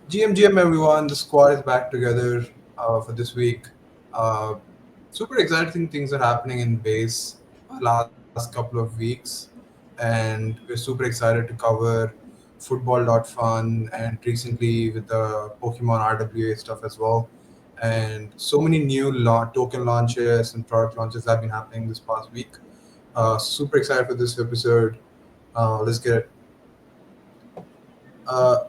GM everyone, the squad is back together for this week. Uh, Super exciting things are happening in base last couple of weeks, and we're super excited to cover football.fun and recently with the Pokemon RWA stuff as well. And so many new token launches and product launches have been happening this past week. Super excited for this episode. Let's get it.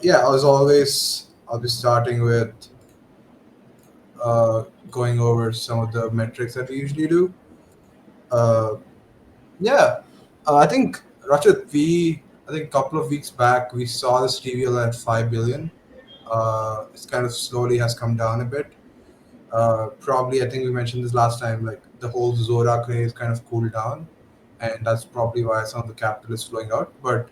Yeah, as always, I'll be starting with going over some of the metrics that we usually do. Uh, yeah, I think Rachit, I think a couple of weeks back we saw this TVL at 5 billion. It's kind of slowly has come down a bit. Probably, I think we mentioned this last time. Like the whole Zora craze kind of cooled down, and that's probably why some of the capital is flowing out. But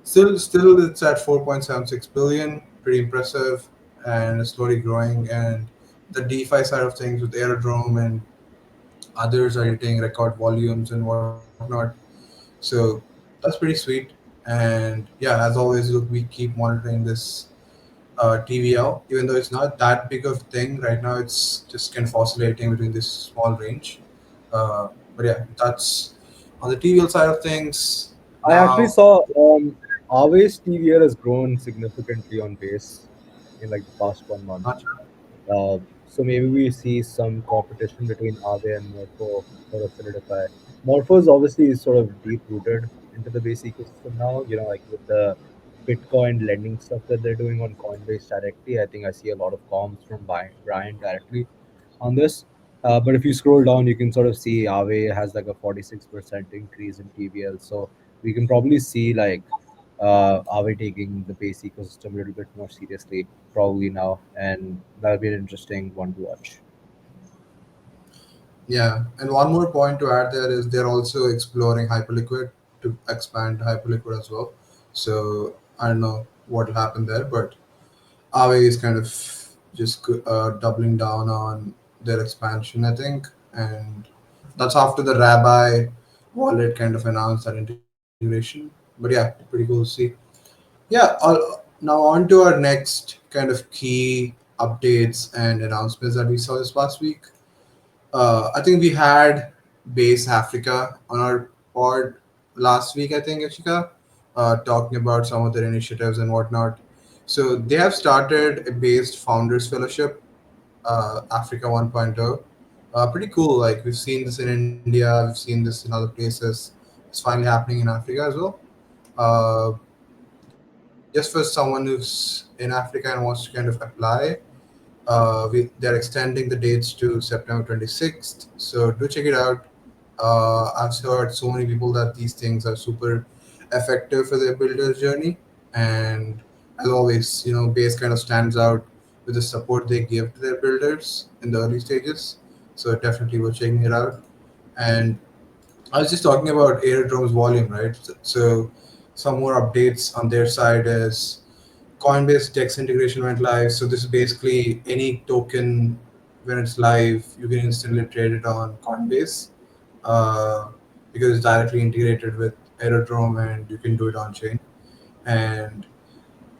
still, it's at 4.76 billion. Pretty impressive, and it's slowly growing. And the DeFi side of things with Aerodrome and others are hitting record volumes and whatnot. So that's pretty sweet. And yeah, as always, look, we keep monitoring this TVL, even though it's not that big of a thing right now. It's just kind of oscillating between this small range. But yeah, that's on the TVL side of things. I actually Now, saw Aves TVL has grown significantly on base in like the past 1 month. not sure. So maybe we see some competition between Aave and Morpho sort of solidify. Morpho is obviously sort of deep rooted into the base ecosystem now. You know, like with the Bitcoin lending stuff that they're doing on Coinbase directly. I think I see a lot of comms from Brian directly on this. But if you scroll down, you can sort of see Aave has like a 46% increase in TVL. So we can probably see like Aave taking the base ecosystem a little bit more seriously probably now, and that'll be an interesting one to watch. Yeah, and one more point to add there is they're also exploring Hyperliquid to expand Hyperliquid as well. So I don't know what will happen there, but Aave is kind of just doubling down on their expansion, I think, and that's after the Rabbi wallet kind of announced that integration. But yeah, pretty cool to see. Yeah, now on to our next kind of key updates and announcements that we saw this past week. I think we had Base Africa on our pod last week, I think, Ashika, talking about some of their initiatives and whatnot. So they have started a Based Founders Fellowship, Africa 1.0. Pretty cool. Like we've seen this in India, we've seen this in other places. It's finally happening in Africa as well. Uh, just for someone who's in Africa and wants to kind of apply, they're extending the dates to September 26th. So do check it out. I've heard so many people that these things are super effective for their builder's journey. And as always, Base kind of stands out with the support they give to their builders in the early stages. So definitely worth checking it out. And I was just talking about Aerodrome's volume, right? So some more updates on their side is Coinbase Dex integration went live. So this is basically any token when it's live, you can instantly trade it on Coinbase uh, because it's directly integrated with Aerodrome and you can do it on chain. And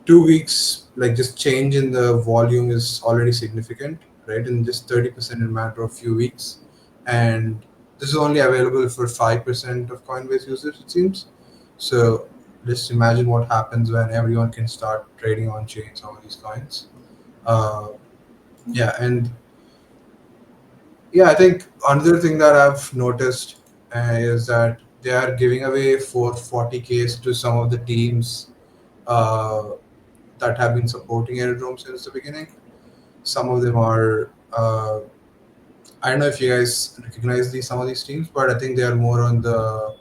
2 weeks, like just change in the volume is already significant, right? And just 30% in a matter of few weeks. And this is only available for 5% of Coinbase users, it seems. So just imagine what happens when everyone can start trading on chain some of these coins. Uh, yeah, and yeah, I think another thing that I've noticed is that they are giving away for 40Ks to some of the teams uh, that have been supporting Aerodrome since the beginning. Some of them are, I don't know if you guys recognize some of these teams, but I think they are more on the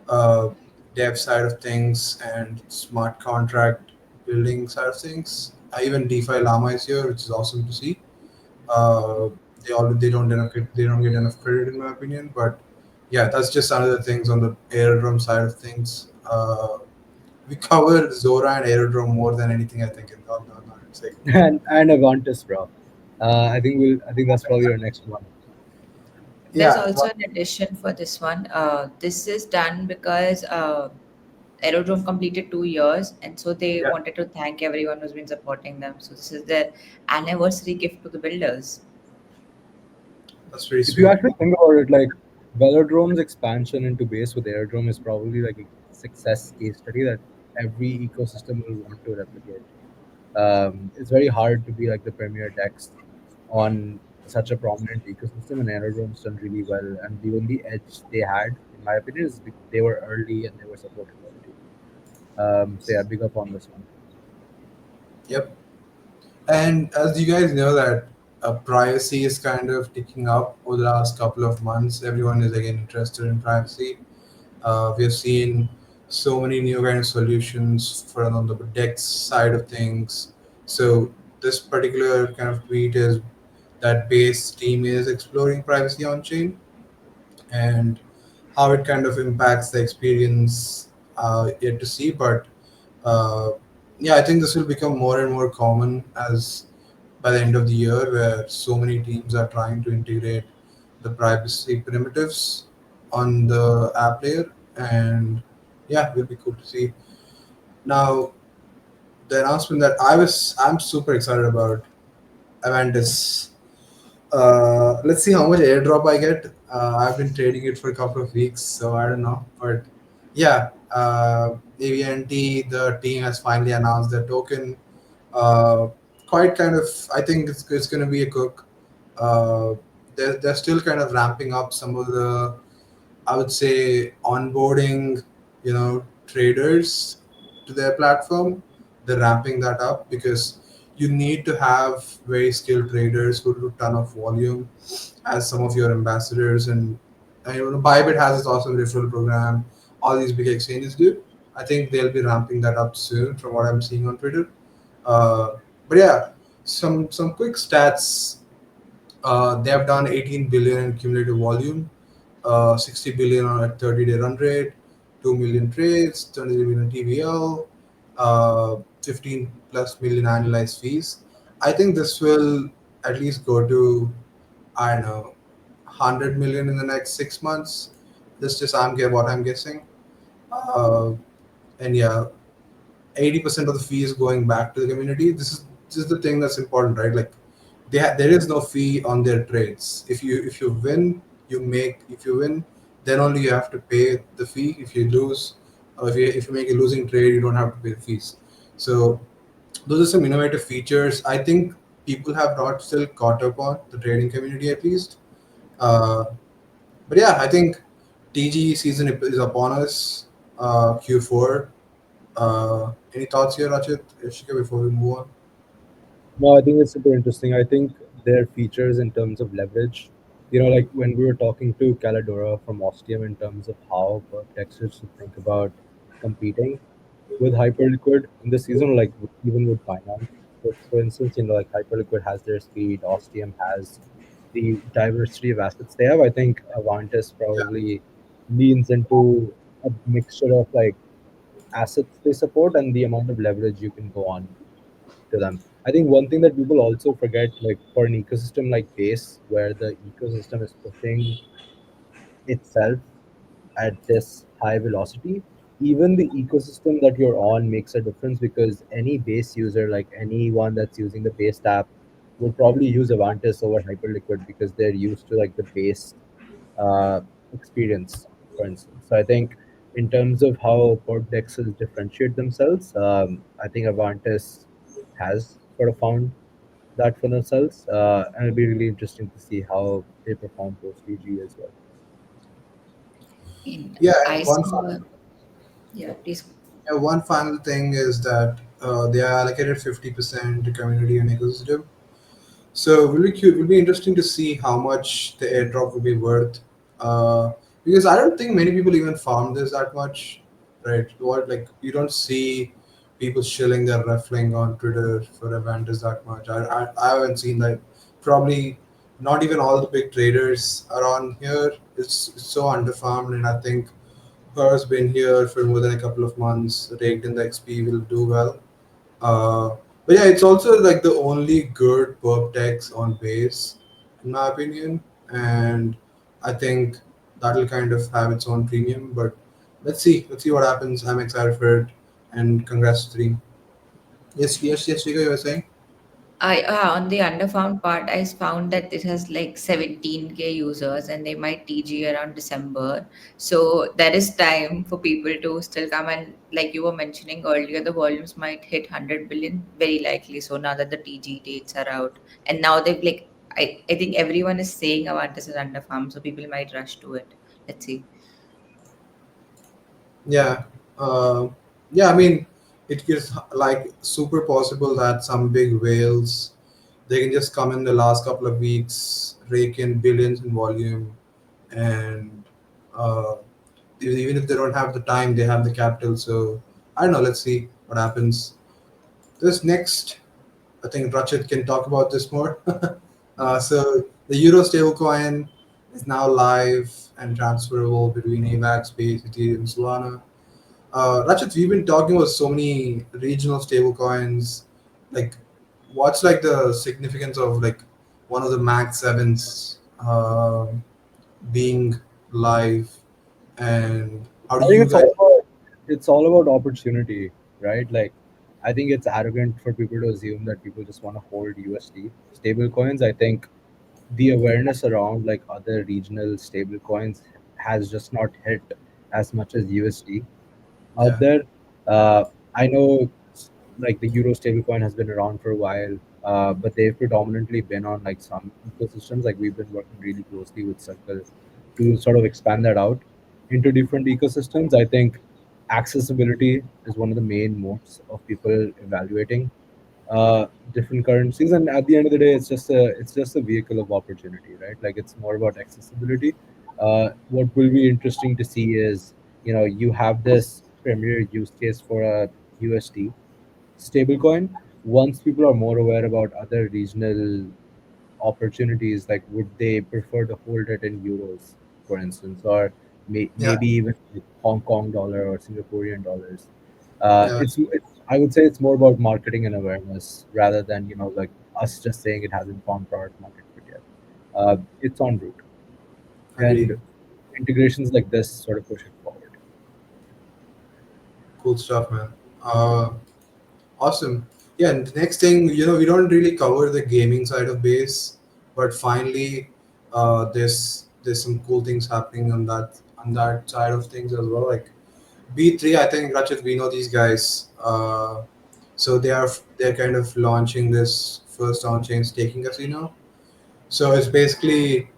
uh, dev side of things and smart contract building side of things. Even DeFi Llama is here, which is awesome to see. Uh, they don't get enough credit in my opinion, but yeah, that's just another things on the Aerodrome side of things. We cover Zora and Aerodrome more than anything I think in the segment. And Avantis, bro. I think that's probably our next one. There's Yeah, also an addition for this one. This is done because Aerodrome completed 2 years, and so they Yeah, wanted to thank everyone who's been supporting them. So this is their anniversary gift to the builders. that's pretty If you sweet. actually think about it, like Velodrome's expansion into base with Aerodrome is probably like a success case study that every ecosystem will want to replicate. It's very hard to be like the premier DEX on such a prominent ecosystem, and Aerodrome's done really well. And the only edge they had, in my opinion, is they were early and they were supported by the team. So yeah, big up on this one. Yep. And as you guys know that privacy is kind of ticking up over the last couple of months. Everyone is again interested in privacy. We have seen so many new kind of solutions for on the DEX side of things. So this particular kind of tweet is that Base team is exploring privacy on chain and how it kind of impacts the experience yet to see. But uh, yeah, I think this will become more and more common as by the end of the year, where so many teams are trying to integrate the privacy primitives on the app layer, and yeah, it will be cool to see. Now, the announcement that I'm super excited about Avantis. Let's see how much airdrop I get. I've been trading it for a couple of weeks, so I don't know. But yeah, AVNT, the team has finally announced their token. Uh, Quite kind of, I think it's going to be a cook. They're still kind of ramping up some of the, I would say, onboarding, traders to their platform. They're ramping that up because you need to have very skilled traders who do ton of volume as some of your ambassadors. And Bybit has its awesome referral program. All these big exchanges do. I think they'll be ramping that up soon, from what I'm seeing on Twitter. But yeah, some quick stats. They have done 18 billion in cumulative volume, 60 billion on a 30-day run rate, 2 million trades, 23 million TVL, 15 plus million annualized fees. I think this will at least go to, I don't know, 100 million in the next 6 months. This just what I'm guessing. Uh, and yeah, 80% of the fee is going back to the community. This is the thing that's important, right? Like there is no fee on their trades. If you win, you make. If you win, then only you have to pay the fee. If you lose, if you make a losing trade, you don't have to pay the fees. So those are some innovative features. I think people have not still caught up on the trading community at least. Uh, but yeah, I think TG season is upon us. Q4. Any thoughts here, Rachit, Ishika, before we move on? No, I think it's super interesting. I think their features in terms of leverage, like when we were talking to Caladora from Ostium in terms of how Texas should think about competing with Hyperliquid in the season, like even with Binance. For instance, like Hyperliquid has their speed, Ostium has the diversity of assets they have. I think Avantis Yeah. probably leans into a mixture of like assets they support and the amount of leverage you can go on to them. I think one thing that people also forget, like for an ecosystem like Base, where the ecosystem is pushing itself at this high velocity, even the ecosystem that you're on makes a difference because any base user, like anyone that's using the base app, will probably use Avantis over Hyperliquid because they're used to like the base uh, experience, for instance. So I think in terms of how port dexes differentiate themselves, I think Avantis has sort of found that for themselves, and it'll be really interesting to see how they perform post VG as well. And Yeah, I and saw, yeah, please. one final thing is that they are allocated 50% to community and ecosystem. So will be cute. Will be interesting to see how much the airdrop will be worth. Because I don't think many people even farm this that much, right? What like you don't see people shilling their refling on Twitter for Avantis that much. I haven't seen that. Probably not even all the big traders around here. It's so underfarmed, and I think whoever's been here for more than a couple of months, raked in the XP, will do well. But yeah, it's also like the only good perp text on base, in my opinion, and I think that'll kind of have its own premium. But let's see what happens. I'm excited for it, and congrats to Dream. Yes, Chico, you were saying? I on the underfound part, I found that it has like 17K users, and they might TG around December. So there is time for people to still come, and like you were mentioning earlier, the volumes might hit 100 billion very likely. So now that the TG dates are out, and now they've like I think everyone is saying Avantis is underfarm, so people might rush to it. Let's see. Yeah, uh, yeah. I mean, it is like super possible that some big whales they can just come in the last couple of weeks, rake in billions in volume, and uh, even if they don't have the time, they have the capital. So I don't know. Let's see what happens. This next, I think Rachit can talk about this more. So the Euro stablecoin is now live and transferable between AVAX, Base, Ethereum, Solana. Rachit, we've been talking about so many regional stablecoins. Like, what's like the significance of like one of the Max Sevens being live, and how do I think you guys? it's all about opportunity, right? Like, I think it's arrogant for people to assume that people just want to hold USD stable coins. I think the awareness around like other regional stable coins has just not hit as much as USD out Yeah, there. Uh, I know like the Euro stablecoin has been around for a while, but they've predominantly been on like some ecosystems. Like we've been working really closely with Circle to sort of expand that out into different ecosystems. I think accessibility is one of the main modes of people evaluating different currencies, and at the end of the day, it's just a vehicle of opportunity, right? Like it's more about accessibility. What will be interesting to see is, you know, you have this premier use case for a USD stablecoin. Once people are more aware about other regional opportunities, like would they prefer to hold it in euros, for instance, or yeah, maybe even like Hong Kong dollar or Singaporean dollars. yeah. I would say it's more about marketing and awareness rather than, you know, like us just saying it hasn't found product market fit yet. It's en route, and Agree. integrations like this sort of push it forward. Cool stuff, man. Awesome. Yeah, and the next thing, we don't really cover the gaming side of base, but finally, there's some cool things happening on that side of things as well. Like B3, I think Rachit, we know these guys. So they're kind of launching this first on-chain staking casino. So it's basically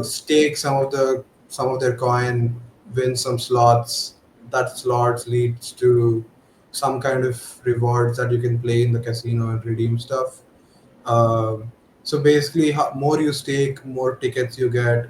stake some of their coin, win some slots. That slots leads to some kind of rewards that you can play in the casino and redeem stuff. Um, so basically, more you stake, more tickets you get,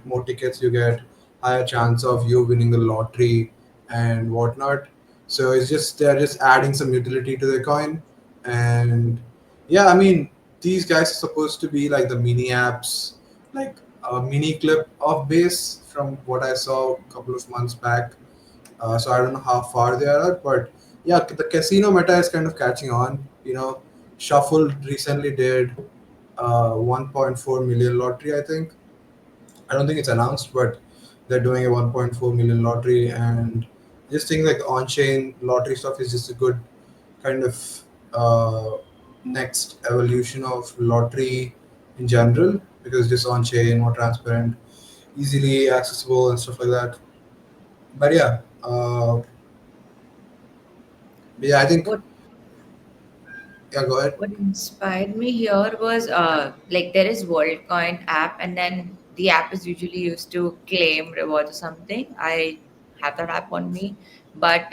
higher chance of you winning the lottery and whatnot. So it's just they're just adding some utility to the coin, and yeah, I mean these guys are supposed to be like the mini apps, like a mini clip of base from what I saw a couple of months back. So I don't know how far they are, but yeah, the casino meta is kind of catching on. Shuffle recently did 1.4 million lottery, I think. I don't think it's announced, but they're doing a 1.4 million lottery, and just think like the on-chain lottery stuff is just a good kind of uh, next evolution of lottery in general because just on-chain, more transparent, easily accessible, and stuff like that. But yeah, I think What yeah. Go ahead. What inspired me here was like there is Worldcoin app, and then the app is usually used to claim rewards or something. I have that app on me, but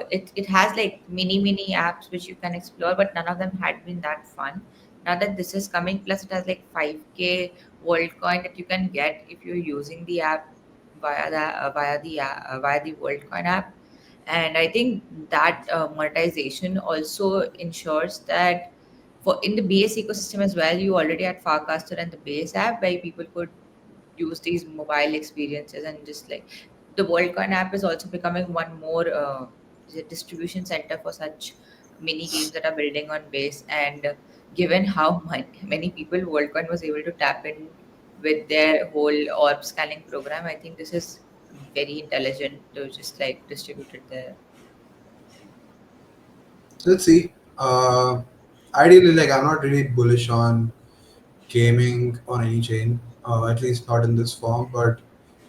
it has like mini apps which you can explore, but none of them had been that fun. Now that this is coming, plus it has like 5K Worldcoin that you can get if you're using the app via the Worldcoin app. And I think that monetization also ensures that for in the base ecosystem as well, you already had Farcaster and the base app where people could use these mobile experiences, and just like the Worldcoin app is also becoming one more is a distribution center for such mini games that are building on base. And given how many people Worldcoin was able to tap in with their whole orb scanning program, I think this is very intelligent to just like distribute it there. Let's see. Ideally, like I'm not really bullish on gaming on any chain, at least not in this form. But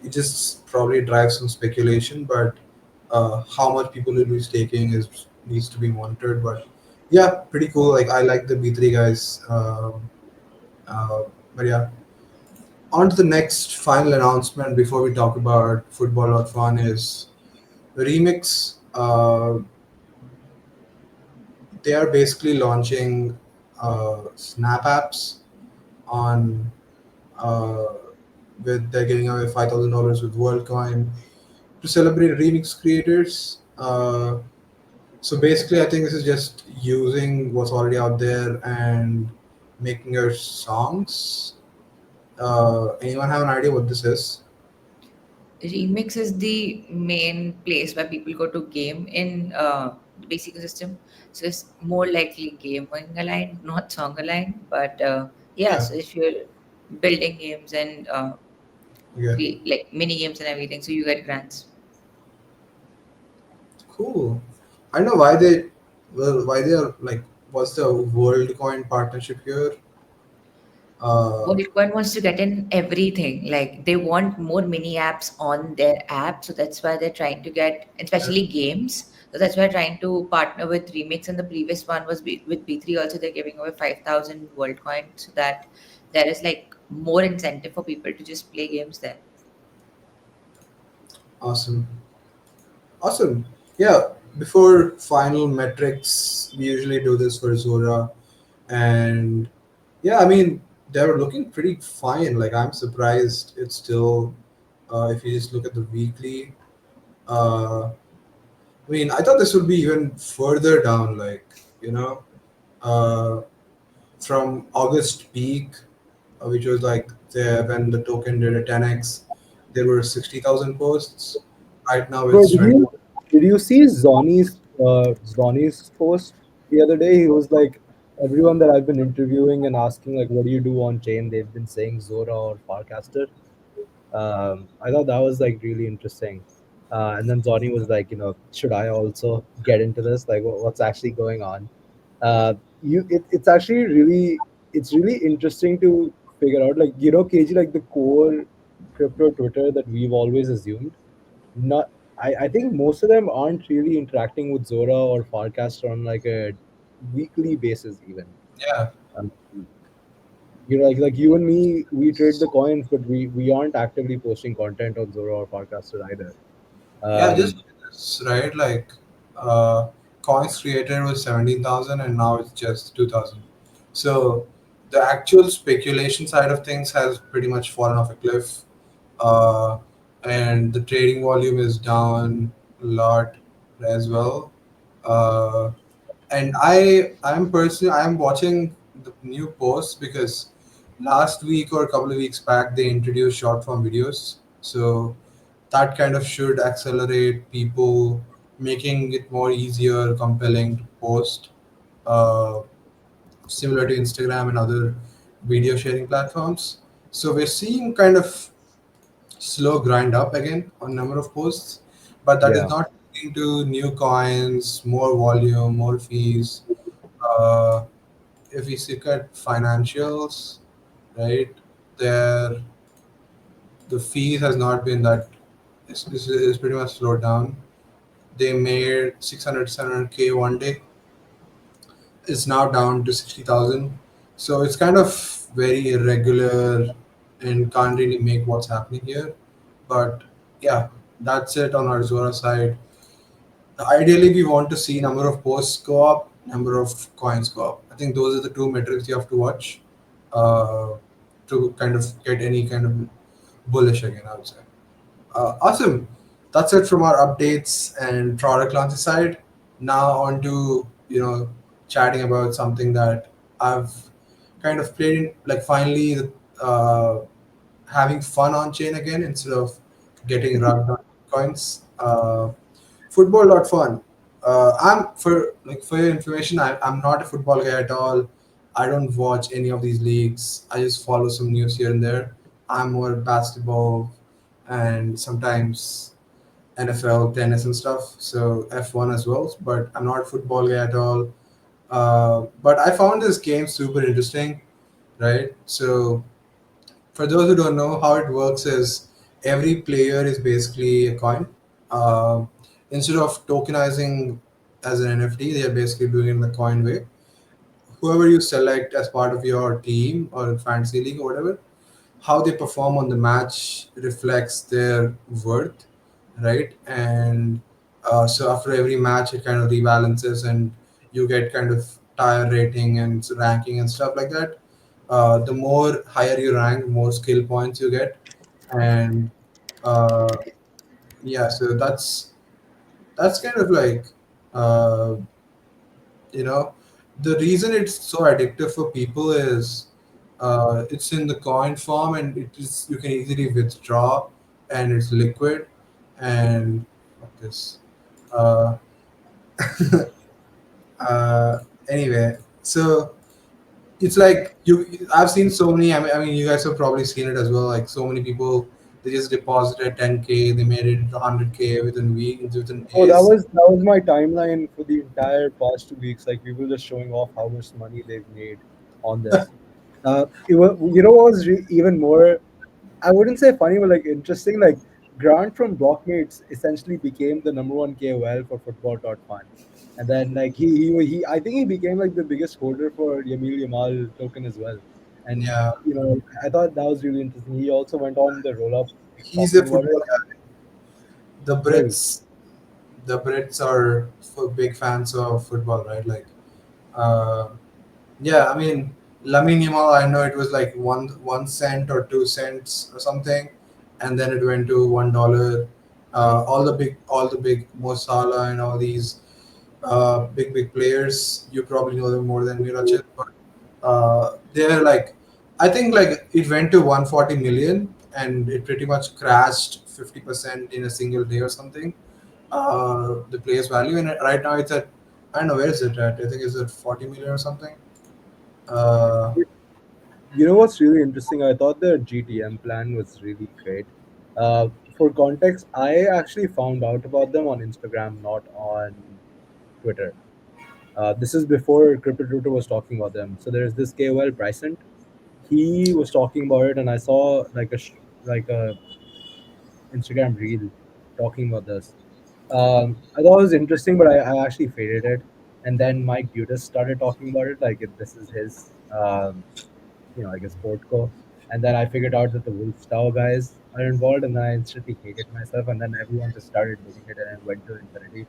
it just probably drives some speculation. But how much people will be staking is needs to be monitored. But yeah, pretty cool. Like I like the B3 guys. Uh, but yeah, on to the next final announcement before we talk about football.fun is Remix. They are basically launching Snap apps on uh, with they're giving away $5,000 with Worldcoin to celebrate remix creators. So basically, I think this is just using what's already out there and making your songs. Anyone have an idea what this is? Remix is the main place where people go to game in the basic system. So it's more likely gaming aligned, not song aligned. But yeah, Yeah, so if you're building games and yeah, like mini games and everything, so you get grants. cool. I know why they, well, why they are like, what's the Worldcoin partnership here? Uh, Worldcoin wants to get in everything. Like they want more mini apps on their app, so that's why they're trying to get, especially games. So that's why they're trying to partner with Remix. And the previous one was with B3. Also, they're giving away 5,000 Worldcoin, so that there is like more incentive for people to just play games there. awesome. Awesome. Yeah, before final metrics, we usually do this for Zora. And yeah, I mean, they're looking pretty fine. Like, I'm surprised it's still, if you just look at the weekly, I mean, I thought this would be even further down, like, you know, uh, from August peak, which was like when the token did a 10x, there were 60,000 posts. Right now Bro, it's trending. did you see Zonny's post the other day? He was like, everyone that I've been interviewing and asking like, what do you do on chain? They've been saying Zora or Farcaster. I thought that was like really interesting. And then Johnny was like, should I also get into this? Like, what's actually going on? It's actually it's really interesting to figure out. Like, KG, like the core crypto Twitter that we've always assumed. Not, I think most of them aren't really interacting with Zora or Farcaster on like a weekly basis, even. Yeah. Um, like you and me, we trade the coins, but we aren't actively posting content on Zora or Farcaster either. Yeah, just Um, look at this, right? Like, uh, coins created was 17,000 and now it's just 2,000. So the actual speculation side of things has pretty much fallen off a cliff. Uh, and the trading volume is down a lot as well. Uh, and I'm watching the new posts because last week or a couple of weeks back they introduced short form videos. So that kind of should accelerate people, making it more easier, compelling to post, uh, similar to Instagram and other video sharing platforms. So we're seeing kind of slow grind up again on number of posts, but that is yeah. not leading to new coins, more volume, more fees. Uh, if we look at financials, right, there the fees has not been that. It's pretty much slowed down. They made 600 700K one day. It's now down to 60,000. So it's kind of very irregular and can't really make what's happening here. But yeah, that's it on our Zora side. Ideally, we want to see number of posts go up, number of coins go up. I think those are the two metrics you have to watch uh, to kind of get any kind of bullish again, I would say. Awesome. That's it from our updates and product launches side. Now on to chatting about something that I've kind of played in, like finally having fun on chain again instead of getting rugged on coins. Football.fun. For your information, I'm not a football guy at all. I don't watch any of these leagues. I just follow some news here and there. I'm more basketball and sometimes NFL, tennis, and stuff. So F1 as well. But I'm not a football guy at all. But I found this game super interesting, right? So for those who don't know, how it works is every player is basically a coin. Uh, Instead of tokenizing as an NFT, they are basically doing it in the coin way. Whoever you select as part of your team or fantasy league or whatever, how they perform on the match reflects their worth, right? And so after every match, it kind of rebalances, and you get kind of tire rating and ranking and stuff like that. The more higher you rank, more skill points you get, and uh, yeah, so that's kind of like uh, you know the reason it's so addictive for people is it's in the coin form, and it is you can easily withdraw, and it's liquid, and fuck this uh, uh, anyway, so it's like I've seen so many. I mean you guys have probably seen it as well, like so many people, they just deposited 10K, they made it 100K within weeks, within Oh, days. that was my timeline for the entire past 2 weeks. Like people just showing off how much money they've made on this. You know what was even more, I wouldn't say funny, but like interesting. Like Grant from Blockmates essentially became the number one KOL for Football.fun, and then like I think he became like the biggest holder for Yamil Yamal token as well. And Yeah, I thought that was really interesting. He also went on the roll up he's a talking about it. football guy. the Sorry. brits the Brits are big fans of football, right? Like, uh, yeah, I mean, Lamine Yamal, I know it was like 1 cent or 2 cents or something, and then it went to $1. All the big Mo Salah and all these big players. You probably know them more than me, Rachit, but they're like, I think like it went to 140 million, and it pretty much crashed 50% in a single day or something. The player's value, and right now it's at, I don't know where is it at. I think it's at 40 million or something. Uh, You know what's really interesting? I thought the GTM plan was really great. For context, I actually found out about them on Instagram, not on Twitter. This is before CryptoTutor was talking about them. So there's this KOL Bryson. He was talking about it, and I saw like a Instagram reel talking about this. I thought it was interesting, but I actually faded it. And then Mike Dudas started talking about it, like if this is his like a sport co. And then I figured out that the Wolf Tower guys are involved, and then I instantly hated myself. And then everyone just started doing it, and it went to infinity.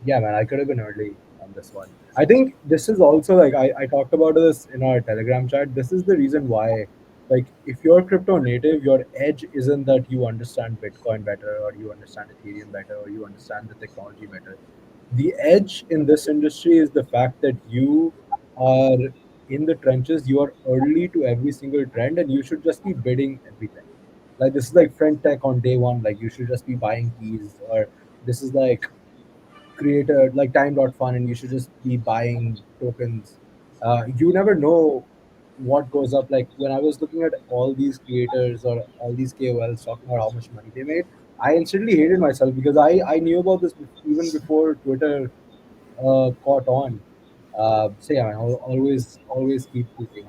Yeah, man, I could have been early on this one. I think this is also like I talked about this in our Telegram chat. This is the reason why, like, if you're crypto native, your edge isn't that you understand Bitcoin better or you understand Ethereum better or you understand the technology better. The edge in this industry is the fact that you are in the trenches, you are early to every single trend, and you should just be bidding everything. Like this is like friend tech on day one, like you should just be buying keys, or this is like creator like time.fun and you should just be buying tokens. You never know what goes up. Like when I was looking at all these creators or all these KOLs talking about how much money they made, I instantly hated myself because I knew about this even before Twitter caught on. So yeah, man, always keep tweeting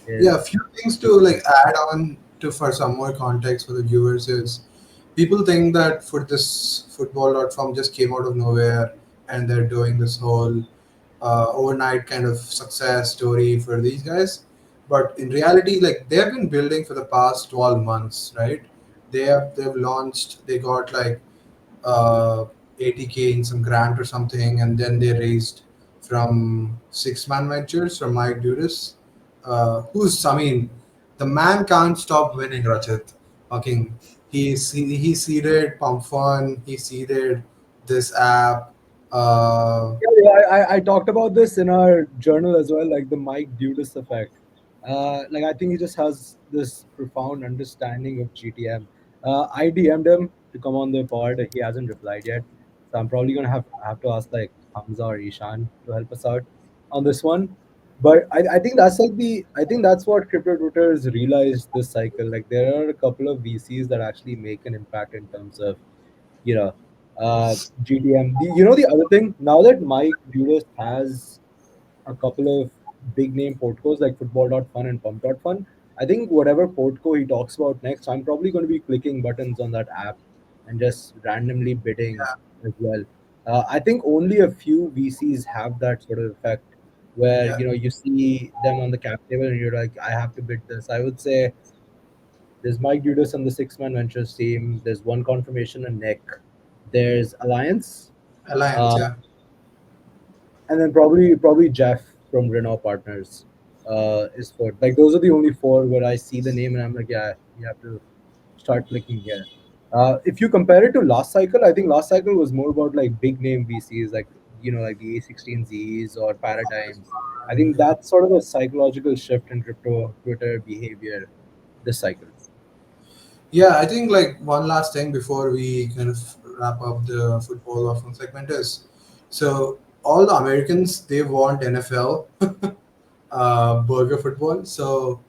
yeah, a is few things to keep tweeting. like add on to for some more context for the viewers is people think that for this football.com just came out of nowhere, and they're doing this whole overnight kind of success story for these guys. But in reality, like they've been building for the past 12 months, right? They've launched, they got like uh, 80K in some grant or something, and then they raised from Six Man Ventures from Mike Dudas, who's, I mean, the man can't stop winning, Rachit. Fucking, he seeded Pump Fun, he seeded this app. Yeah, I talked about this in our journal as well, like the Mike Dudas effect. Like I think he just has this profound understanding of GTM. I DM'd him to come on the pod. He hasn't replied yet, so I'm probably gonna have to ask like Hamza or Ishan to help us out on this one. But I think that's like I think that's what crypto Twitters realized this cycle. Like there are a couple of VCs that actually make an impact in terms of you know GTM. The other thing now that Mike Judas has a couple of big name portcos like football.fun and pump.fun. I think whatever portco he talks about next, I'm probably going to be clicking buttons on that app and just randomly bidding as well. I think only a few VCs have that sort of effect where Yeah, you see them on the cap table and you're like, I have to bid this. I would say there's Mike Dudas on the Six Man Ventures team. There's One Confirmation and Nick. There's Alliance. Alliance. Uh, Yeah, and then probably Jeff from Renault Partners is fourth. Like those are the only four where I see the name and I'm like, yeah, you have to start clicking here. If you compare it to last cycle, I think last cycle was more about like big name VCs, like like the A16Zs or Paradigms. I think yeah. that's sort of a psychological shift in crypto Twitter behavior this cycle. Yeah, I think like one last thing before we kind of wrap up the football offering segment is, so all the Americans they want NFL burger football. So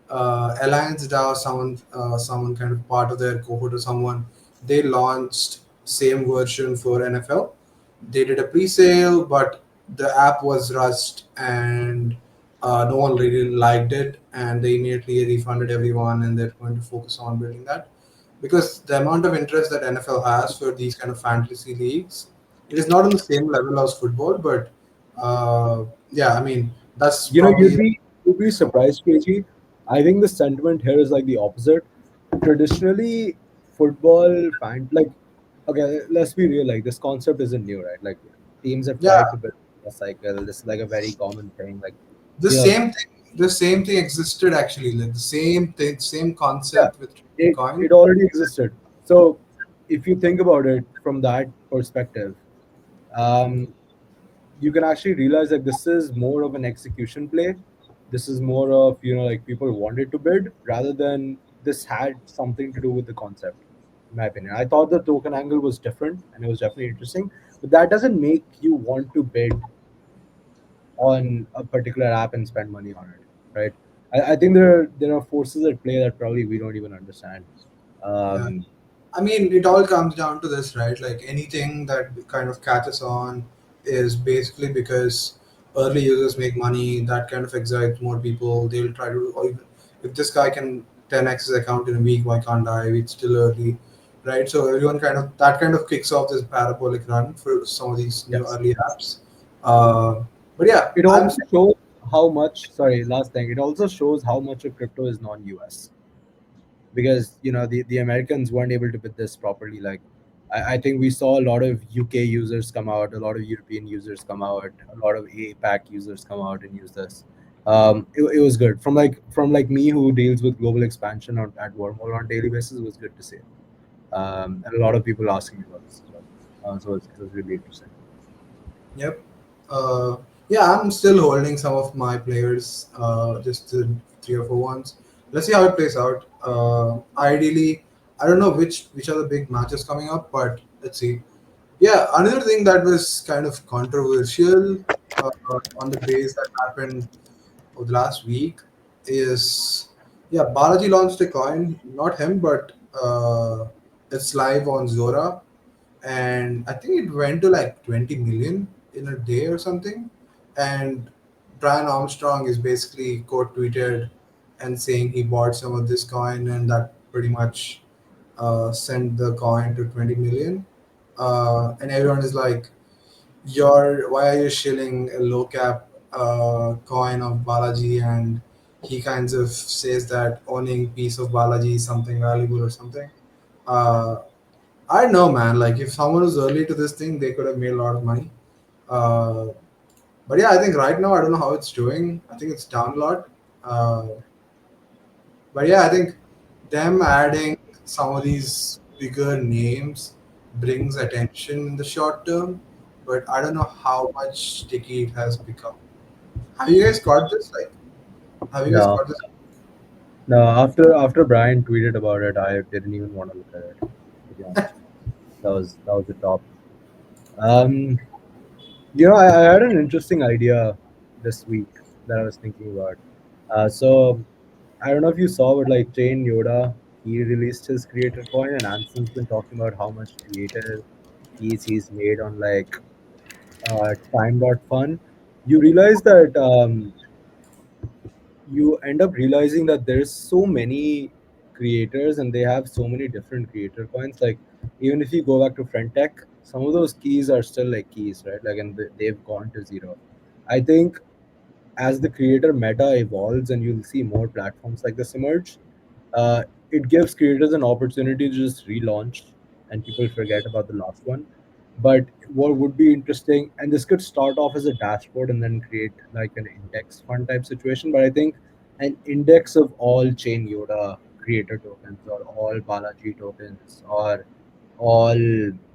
Alliance DAO, someone kind of part of their cohort or someone, they launched same version for NFL. They did a pre-sale, but the app was rushed and no one really liked it, and they immediately refunded everyone, and they're going to focus on building that because the amount of interest that NFL has for these kind of fantasy leagues, it is not on the same level as football, but yeah, I mean that's You'd probably be surprised, KG. I think the sentiment here is like the opposite. Traditionally, football fan like okay, let's be real. Like this concept isn't new, right? Like teams have yeah. tried to build a cycle. This is like a very common thing. Like The you know, same thing, the same thing existed actually, like the same thing, same yeah, concept with coin. it already existed. So if you think about it from that perspective, um, you can actually realize that this is more of an execution play. This is more of like people wanted to bid rather than this had something to do with the concept. In my opinion, I thought the token angle was different and it was definitely interesting, but that doesn't make you want to bid on a particular app and spend money on it, right? I think there are forces at play that probably we don't even understand. Yeah, Um, I mean, it all comes down to this, right? Like anything that kind of catches on is basically because early users make money. That kind of excites more people. They will try to, or if this guy can 10x his account in a week, why can't I? It's still early, right? So everyone kind of that kind of kicks off this parabolic run for some of these new yes, early apps. Uh, but yeah, it I'm also shows how much. Sorry, last thing. It also shows how much of crypto is non-US because the Americans weren't able to bid this properly. Like I think we saw a lot of UK users come out, a lot of European users come out, a lot of APAC users come out and use this. It was good from me who deals with global expansion at Wormhole on daily basis. It was good to see, and a lot of people asking me about this as well. So it was really interesting. Yep. Uh, yeah, I'm still holding some of my players, just the 3 or 4 ones. Let's see how it plays out. Ideally, I don't know which are the big matches coming up, but let's see. Yeah, another thing that was kind of controversial on the base that happened over the last week is, yeah, Balaji launched a coin, not him, but it's live on Zora, and I think it went to like 20 million in a day or something. And Brian Armstrong is basically quote tweeted and saying he bought some of this coin, and that pretty much sent the coin to 20 million. And everyone is like, "You're why are you shilling a low cap coin of Balaji?" And he kind of says that owning piece of Balaji is something valuable or something. Uh, I don't know, man. Like, if someone was early to this thing, they could have made a lot of money. Uh, but yeah, I think right now, I don't know how it's doing. I think it's down a lot. Uh, but yeah, I think them adding some of these bigger names brings attention in the short term. But I don't know how much sticky it has become. Have you guys got this? Like, have you guys No, got this? no. After Brian tweeted about it, I didn't even want to look at it. To be honest, that was the top. Um, I had an interesting idea this week. that I was thinking about. So I don't know if you saw, but like Train Yoda, he released his creator coin, and Anson's been talking about how much creator he's made on like time.fun. You realize that you end up realizing that there's so many creators and they have so many different creator coins. Like even if you go back to front tech, some of those keys are still like keys, right? Like and they've gone to zero. I think as the creator meta evolves and you'll see more platforms like this emerge, uh, it gives creators an opportunity to just relaunch and people forget about the last one. But what would be interesting, and this could start off as a dashboard and then create like an index fund type situation, but I think an index of all Chain Yoda creator tokens or all Balaji tokens or all,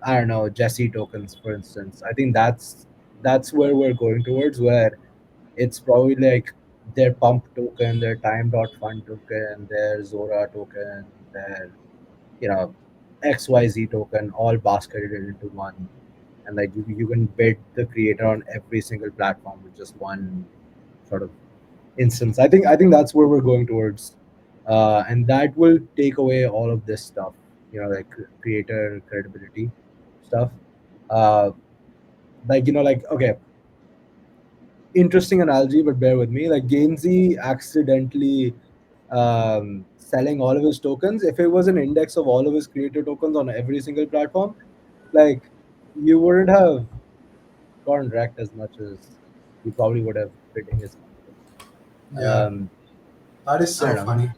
I don't know, Jesse tokens, for instance. I think that's where we're going towards, where it's probably like their pump token, their time.fund token, their Zora token, their, you know, XYZ token, all basketed into one. And like you can bid the creator on every single platform with just one sort of instance. I think that's where we're going towards. And that will take away all of this stuff, like creator credibility stuff. Uh, like, like, okay, interesting analogy, but bear with me. Like Gainsey accidentally selling all of his tokens. If it was an index of all of his creator tokens on every single platform, like you wouldn't have gotten wrecked as much as you probably would have bidding his company. Yeah, that is I so don't know. funny.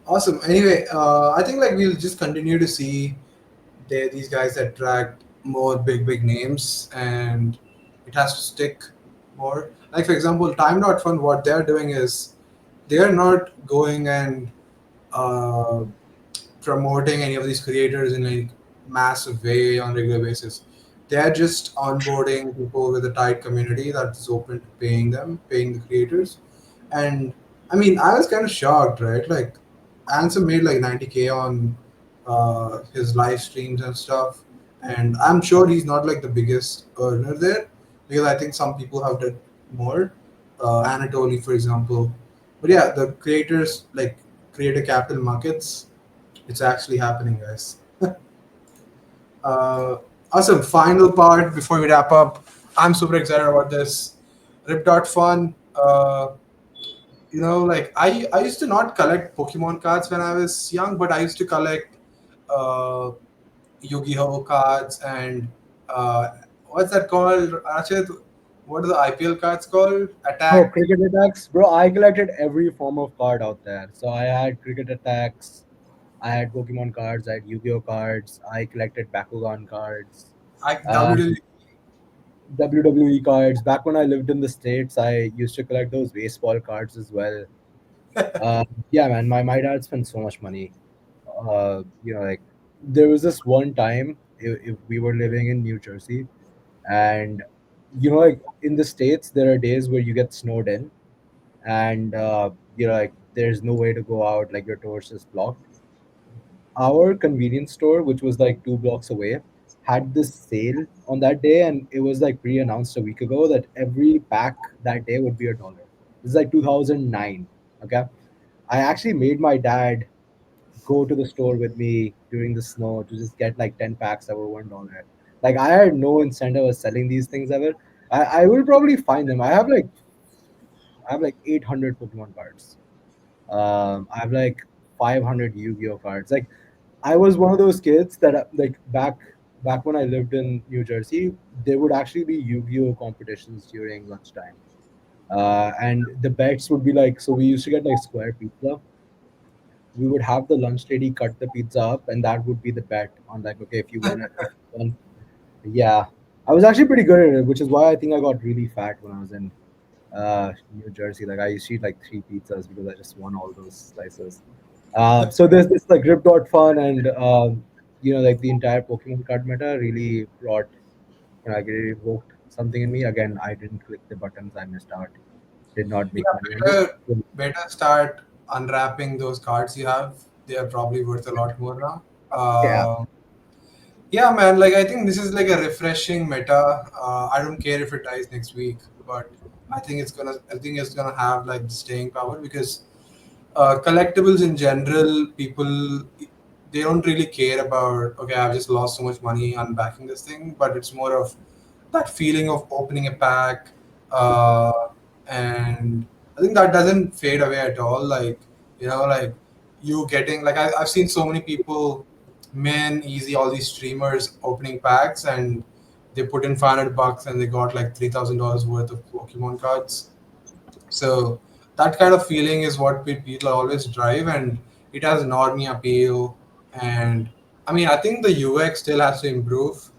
Awesome. Anyway, I think like we'll just continue to see these guys attract more big names, and it has to stick more. Like for example, Time.Fund, what they're doing is they're not going and uh, promoting any of these creators in a massive way on regular basis. They're just onboarding people with a tight community that's open to paying the creators. And I mean, I was kind of shocked, right? Like, Ansem made like 90K on his live streams and stuff. And I'm sure he's not like the biggest earner there, because I think some people have done more. Anatoly, for example. But yeah, the creators, like creator capital markets, it's actually happening, guys. Uh, awesome. Final part before we wrap up. I'm super excited about this. Rip.Fun. Like I used to not collect Pokemon cards when I was young, but I used to collect uh, Yu-Gi-Oh cards and what's that called? Rachit, what are the IPL cards called? Oh, Attack. cricket attacks, bro! I collected every form of card out there. So I had cricket attacks, I had Pokemon cards, I had Yu-Gi-Oh cards, I collected Bakugan cards, WWE. WWE cards. Back when I lived in the States, I used to collect those baseball cards as well. Yeah, man, my dad spent so much money. Like there was this one time if we were living in New Jersey, and like in the States, there are days where you get snowed in, and like there's no way to go out, like your doors is blocked. Our convenience store, which was like 2 blocks away, had this sale on that day, and it was like pre-announced a week ago that every pack that day would be $1. This is like 2009. Okay, I actually made my dad go to the store with me during the snow to just get like 10 packs that were $1. Like I had no incentive of selling these things ever. I will probably find them. I have like 800 Pokemon cards. I have like 500 Yu-Gi-Oh cards. Like I was one of those kids that like back when I lived in New Jersey, there would actually be Yu-Gi-Oh competitions during lunchtime. And the bets would be like, so we used to get like square pizza. We would have the lunch lady cut the pizza up, and that would be the bet on like, okay, if you won, yeah. I was actually pretty good at it, which is why I think I got really fat when I was in New Jersey. Like I used to eat like 3 pizzas because I just won all those slices. So there's this like Grip.Fun and like the entire Pokemon card meta really brought, like it evoked something in me. Again, I didn't click the buttons, I missed out. Did not Yeah, make money on this. better start unwrapping those cards you have. They are probably worth a lot more now. Yeah. Yeah, man. Like I think this is like a refreshing meta. I don't care if it dies next week, but I think it's gonna have like the staying power because collectibles in general, people they don't really care about. Okay, I've just lost so much money unpacking this thing, but it's more of that feeling of opening a pack, uh, and I think that doesn't fade away at all. Like like you getting like I've seen so many people, men, easy, all these streamers opening packs and they put in $500 and they got like $3,000 worth of Pokemon cards. So that kind of feeling is what people always drive, and it has normie appeal. And I mean, I think the UX still has to improve.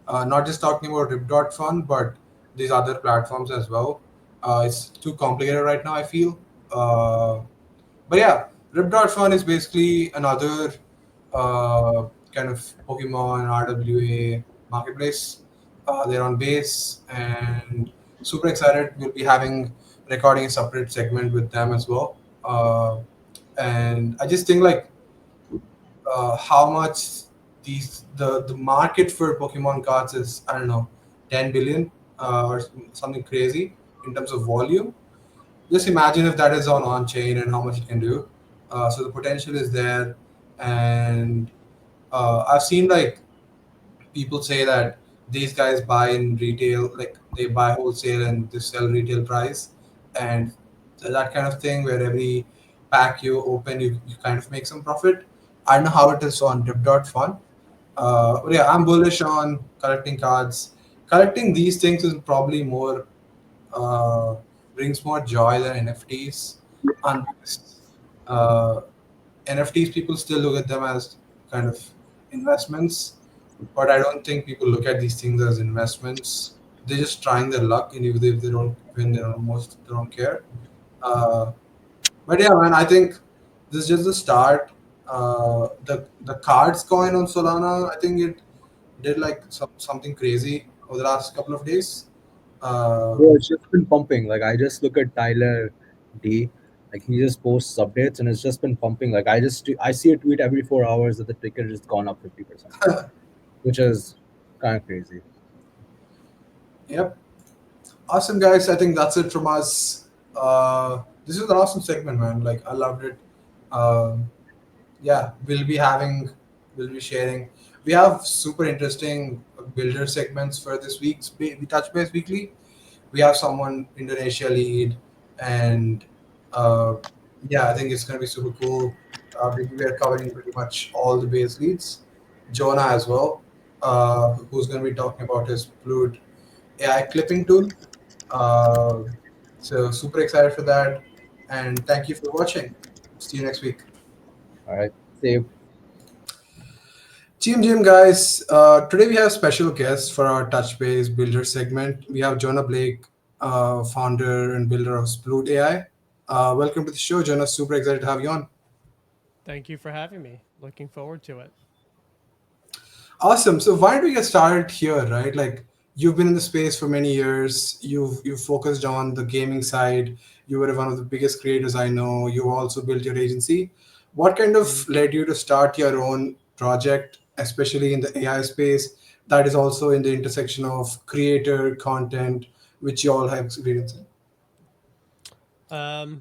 Not just talking about Rip.Fun, but these other platforms as well. It's too complicated right now, I feel. But yeah, Rip.Fun is basically another kind of Pokemon RWA marketplace. They're on base and super excited. We'll be having recording a separate segment with them as well. And I just think like how much the market for Pokemon cards is, I don't know, 10 billion or something crazy in terms of volume. Just imagine if that is on chain and how much it can do. So the potential is there, and I've seen like people say that these guys buy in retail, like they buy wholesale and they sell retail price, and so that kind of thing where every pack you open, you kind of make some profit. I don't know how it is on Drip.Fun. But yeah, I'm bullish on collecting cards. Collecting these things is probably more uh, brings more joy than NFTs. And uh, NFTs, people still look at them as kind of investments, but I don't think people look at these things as investments. They're just trying their luck, and if they don't win, they don't care. Uh, but yeah, man, I think this is just the start. The cards coin on Solana, I think it did like something crazy over the last couple of days. Uh, Bro, it's just been pumping. Like I just look at Tyler D. Like he just posts updates, and it's just been pumping. Like I see a tweet every 4 hours that the ticket has gone up 50%, which is kind of crazy. yep. Awesome, guys. I think that's it from us. This is an awesome segment, man. Like, I loved it. Um, yeah, we'll be sharing. We have super interesting builder segments for this week's we touch base weekly. We have someone Indonesia lead, and uh, yeah, I think it's going to be super cool. We are covering pretty much all the base leads. Jonah as well, who's going to be talking about his Sploot AI clipping tool. Uh, so super excited for that, and thank you for watching. See you next week. All right, see you. Jim, guys. Today we have special guests for our Touch Base Builder segment. We have Jonah Blake, founder and builder of Sploot AI. Welcome to the show, Jonah. Super excited to have you on. Thank you for having me. Looking forward to it. Awesome. So why don't we get started here, right? Like you've been in the space for many years. You've focused on the gaming side. You were one of the biggest creators I know. You also built your agency. What kind of Mhm. led you to start your own project, especially in the AI space that is also in the intersection of creator content, which you all have experience in?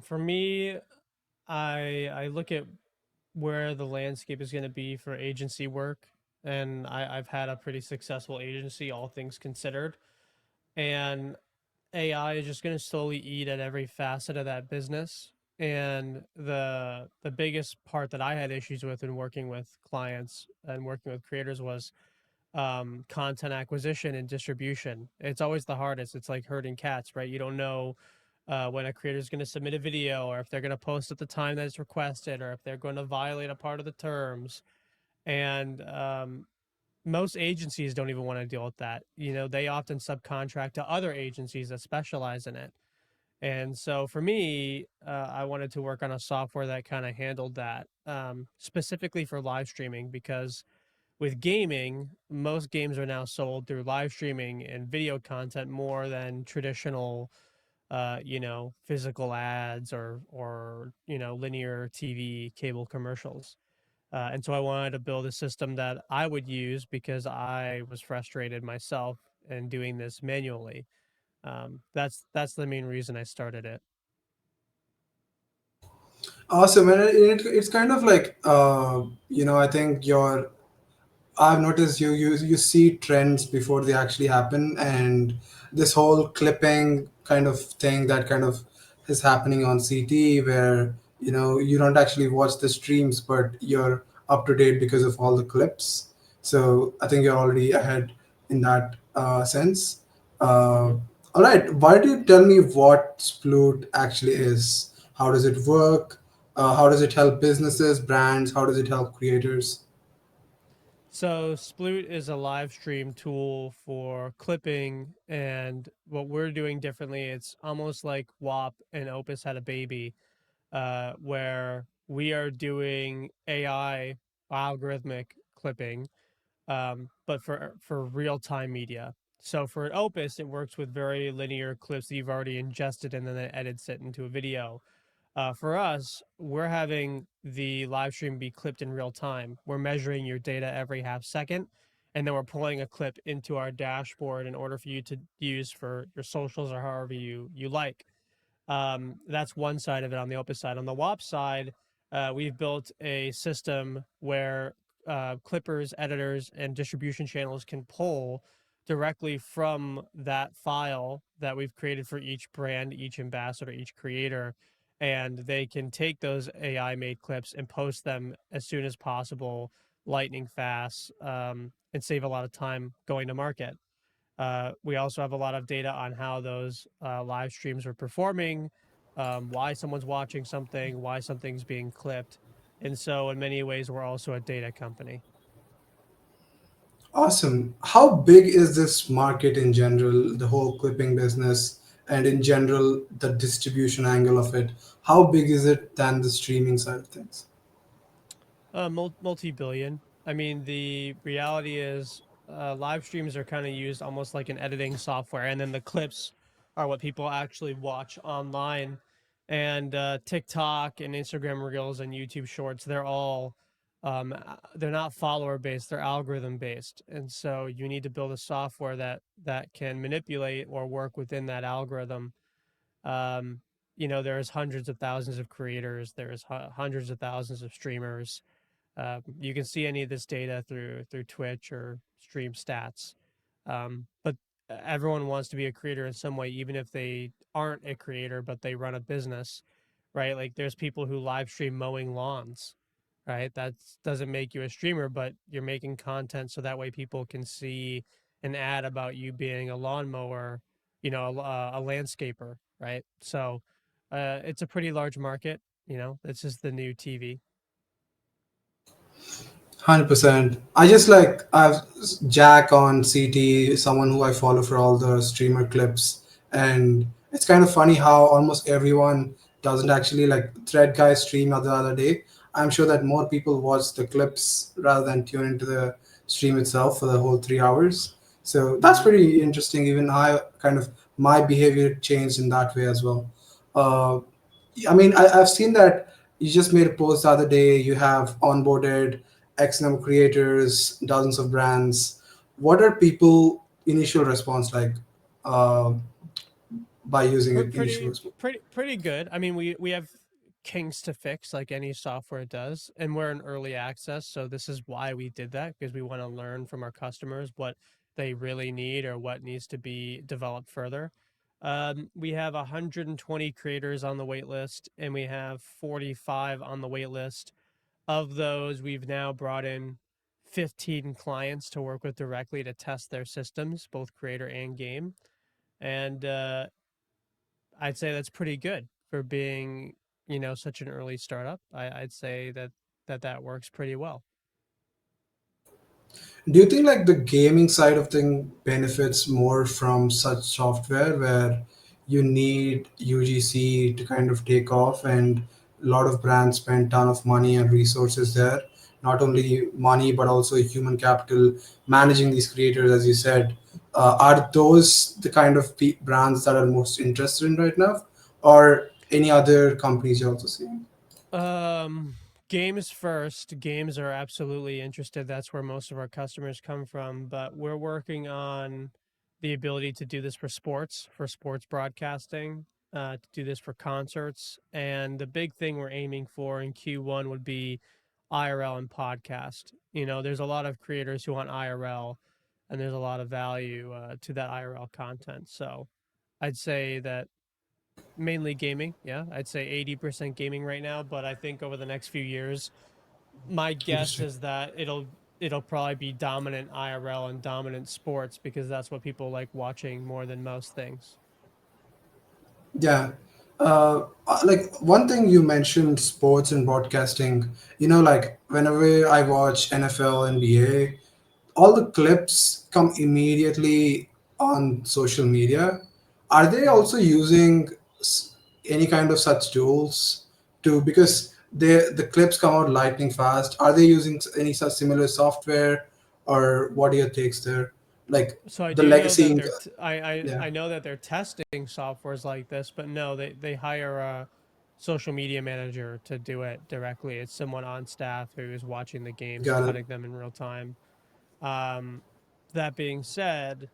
For me, I look at where the landscape is going to be for agency work, and I've had a pretty successful agency, all things considered, and AI is just going to slowly eat at every facet of that business. And the biggest part that I had issues with in working with clients and working with creators was content acquisition and distribution. It's always the hardest. It's like herding cats, right? You don't know when a creator is going to submit a video, or if they're going to post at the time that it's requested, or if they're going to violate a part of the terms. And most agencies don't even want to deal with that. You know, they often subcontract to other agencies that specialize in it. And so for me, I wanted to work on a software that kind of handled that, specifically for live streaming, because with gaming, most games are now sold through live streaming and video content more than traditional, physical ads or linear TV cable commercials. And so I wanted to build a system that I would use because I was frustrated myself in doing this manually. That's the main reason I started it. Awesome, and it's kind of like I think your I've noticed you see trends before they actually happen, and this whole clipping kind of thing that kind of is happening on CT, where you don't actually watch the streams, but you're up to date because of all the clips. So I think you're already ahead in that sense. Hmm. All right, why don't you tell me what Sploot actually is? How does it work? How does it help businesses, brands? How does it help creators? So Sploot is a live stream tool for clipping, and what we're doing differently, it's almost like WAP and Opus had a baby, where we are doing AI algorithmic clipping, but for real time media. So for an Opus, it works with very linear clips that you've already ingested, and then it edits it into a video. For us, we're having the live stream be clipped in real time. We're measuring your data every half second, and then we're pulling a clip into our dashboard in order for you to use for your socials or however you like. That's one side of it on the Opus side. On the WAP side, we've built a system where clippers, editors, and distribution channels can pull directly from that file that we've created for each brand, each ambassador, each creator. And they can take those AI made clips and post them as soon as possible, lightning fast, and save a lot of time going to market. We also have a lot of data on how those live streams are performing, why someone's watching something, why something's being clipped. And so, in many ways, we're also a data company. Awesome. How big is this market in general, the whole clipping business, and in general, the distribution angle of it? How big is it than the streaming side of things? Multi billion. I mean, the reality is live streams are kind of used almost like an editing software, and then the clips are what people actually watch online. And TikTok and Instagram Reels and YouTube Shorts, they're all they're not follower based, they're algorithm based, and so you need to build a software that can manipulate or work within that algorithm. um, there's hundreds of thousands of creators, there's hundreds of thousands of streamers. You can see any of this data through Twitch or Stream Stats, but everyone wants to be a creator in some way, even if they aren't a creator but they run a business, right? Like there's people who live stream mowing lawns, right? That doesn't make you a streamer, but you're making content so that way people can see an ad about you being a lawnmower, a landscaper, right? So it's a pretty large market. It's just the new TV. 100%. I just like I've Jack on CT, someone who I follow for all the streamer clips, and it's kind of funny how almost everyone doesn't actually like Thread Guy stream the other day. I'm sure that more people watch the clips rather than tune into the stream itself for the whole 3 hours. So that's Hmm. pretty interesting. Even I kind of my behavior changed in that way as well. Uh, I mean, I've seen that you just made a post the other day. You have onboarded X number of creators, dozens of brands. What are people initial response like uh, by using it? Initial Pretty response. pretty good. I mean, we have kinks to fix like any software does, and we're in early access, so this is why we did that, because we want to learn from our customers what they really need or what needs to be developed further. We have 120 creators on the wait list, and we have 45 on the wait list. Of those, we've now brought in 15 clients to work with directly to test their systems, both creator and game. And I'd say that's pretty good for being, such an early startup. I'd say that works pretty well. Do you think like the gaming side of thing benefits more from such software where you need UGC to kind of take off, and a lot of brands spend ton of money and resources there, not only money but also human capital managing these creators, as you said. Are those the kind of brands that are most interested in right now, or any other companies you're also seeing? Um, Games first. Games are absolutely interested. That's where most of our customers come from. But we're working on the ability to do this for sports broadcasting, to do this for concerts. And the big thing we're aiming for in Q1 would be IRL and podcast. There's a lot of creators who want IRL, and there's a lot of value to that IRL content. So I'd say that mainly gaming. Yeah, I'd say 80% gaming right now. But I think over the next few years, my guess Interesting. is that it'll probably be dominant IRL and dominant sports because that's what people like watching more than most things. Yeah. Like one thing you mentioned, sports and broadcasting. Like whenever I watch NFL, NBA, all the clips come immediately on social media. Are they Mhm. also using any kind of such tools to, because the clips come out lightning fast? Are they using any such similar software, or what are your takes there? Like So I the do know that legacy. I Yeah, know that they're testing softwares like this, but no, they hire a social media manager to do it directly. It's someone on staff who is watching the games, got it. cutting them in real time. Um, that being said,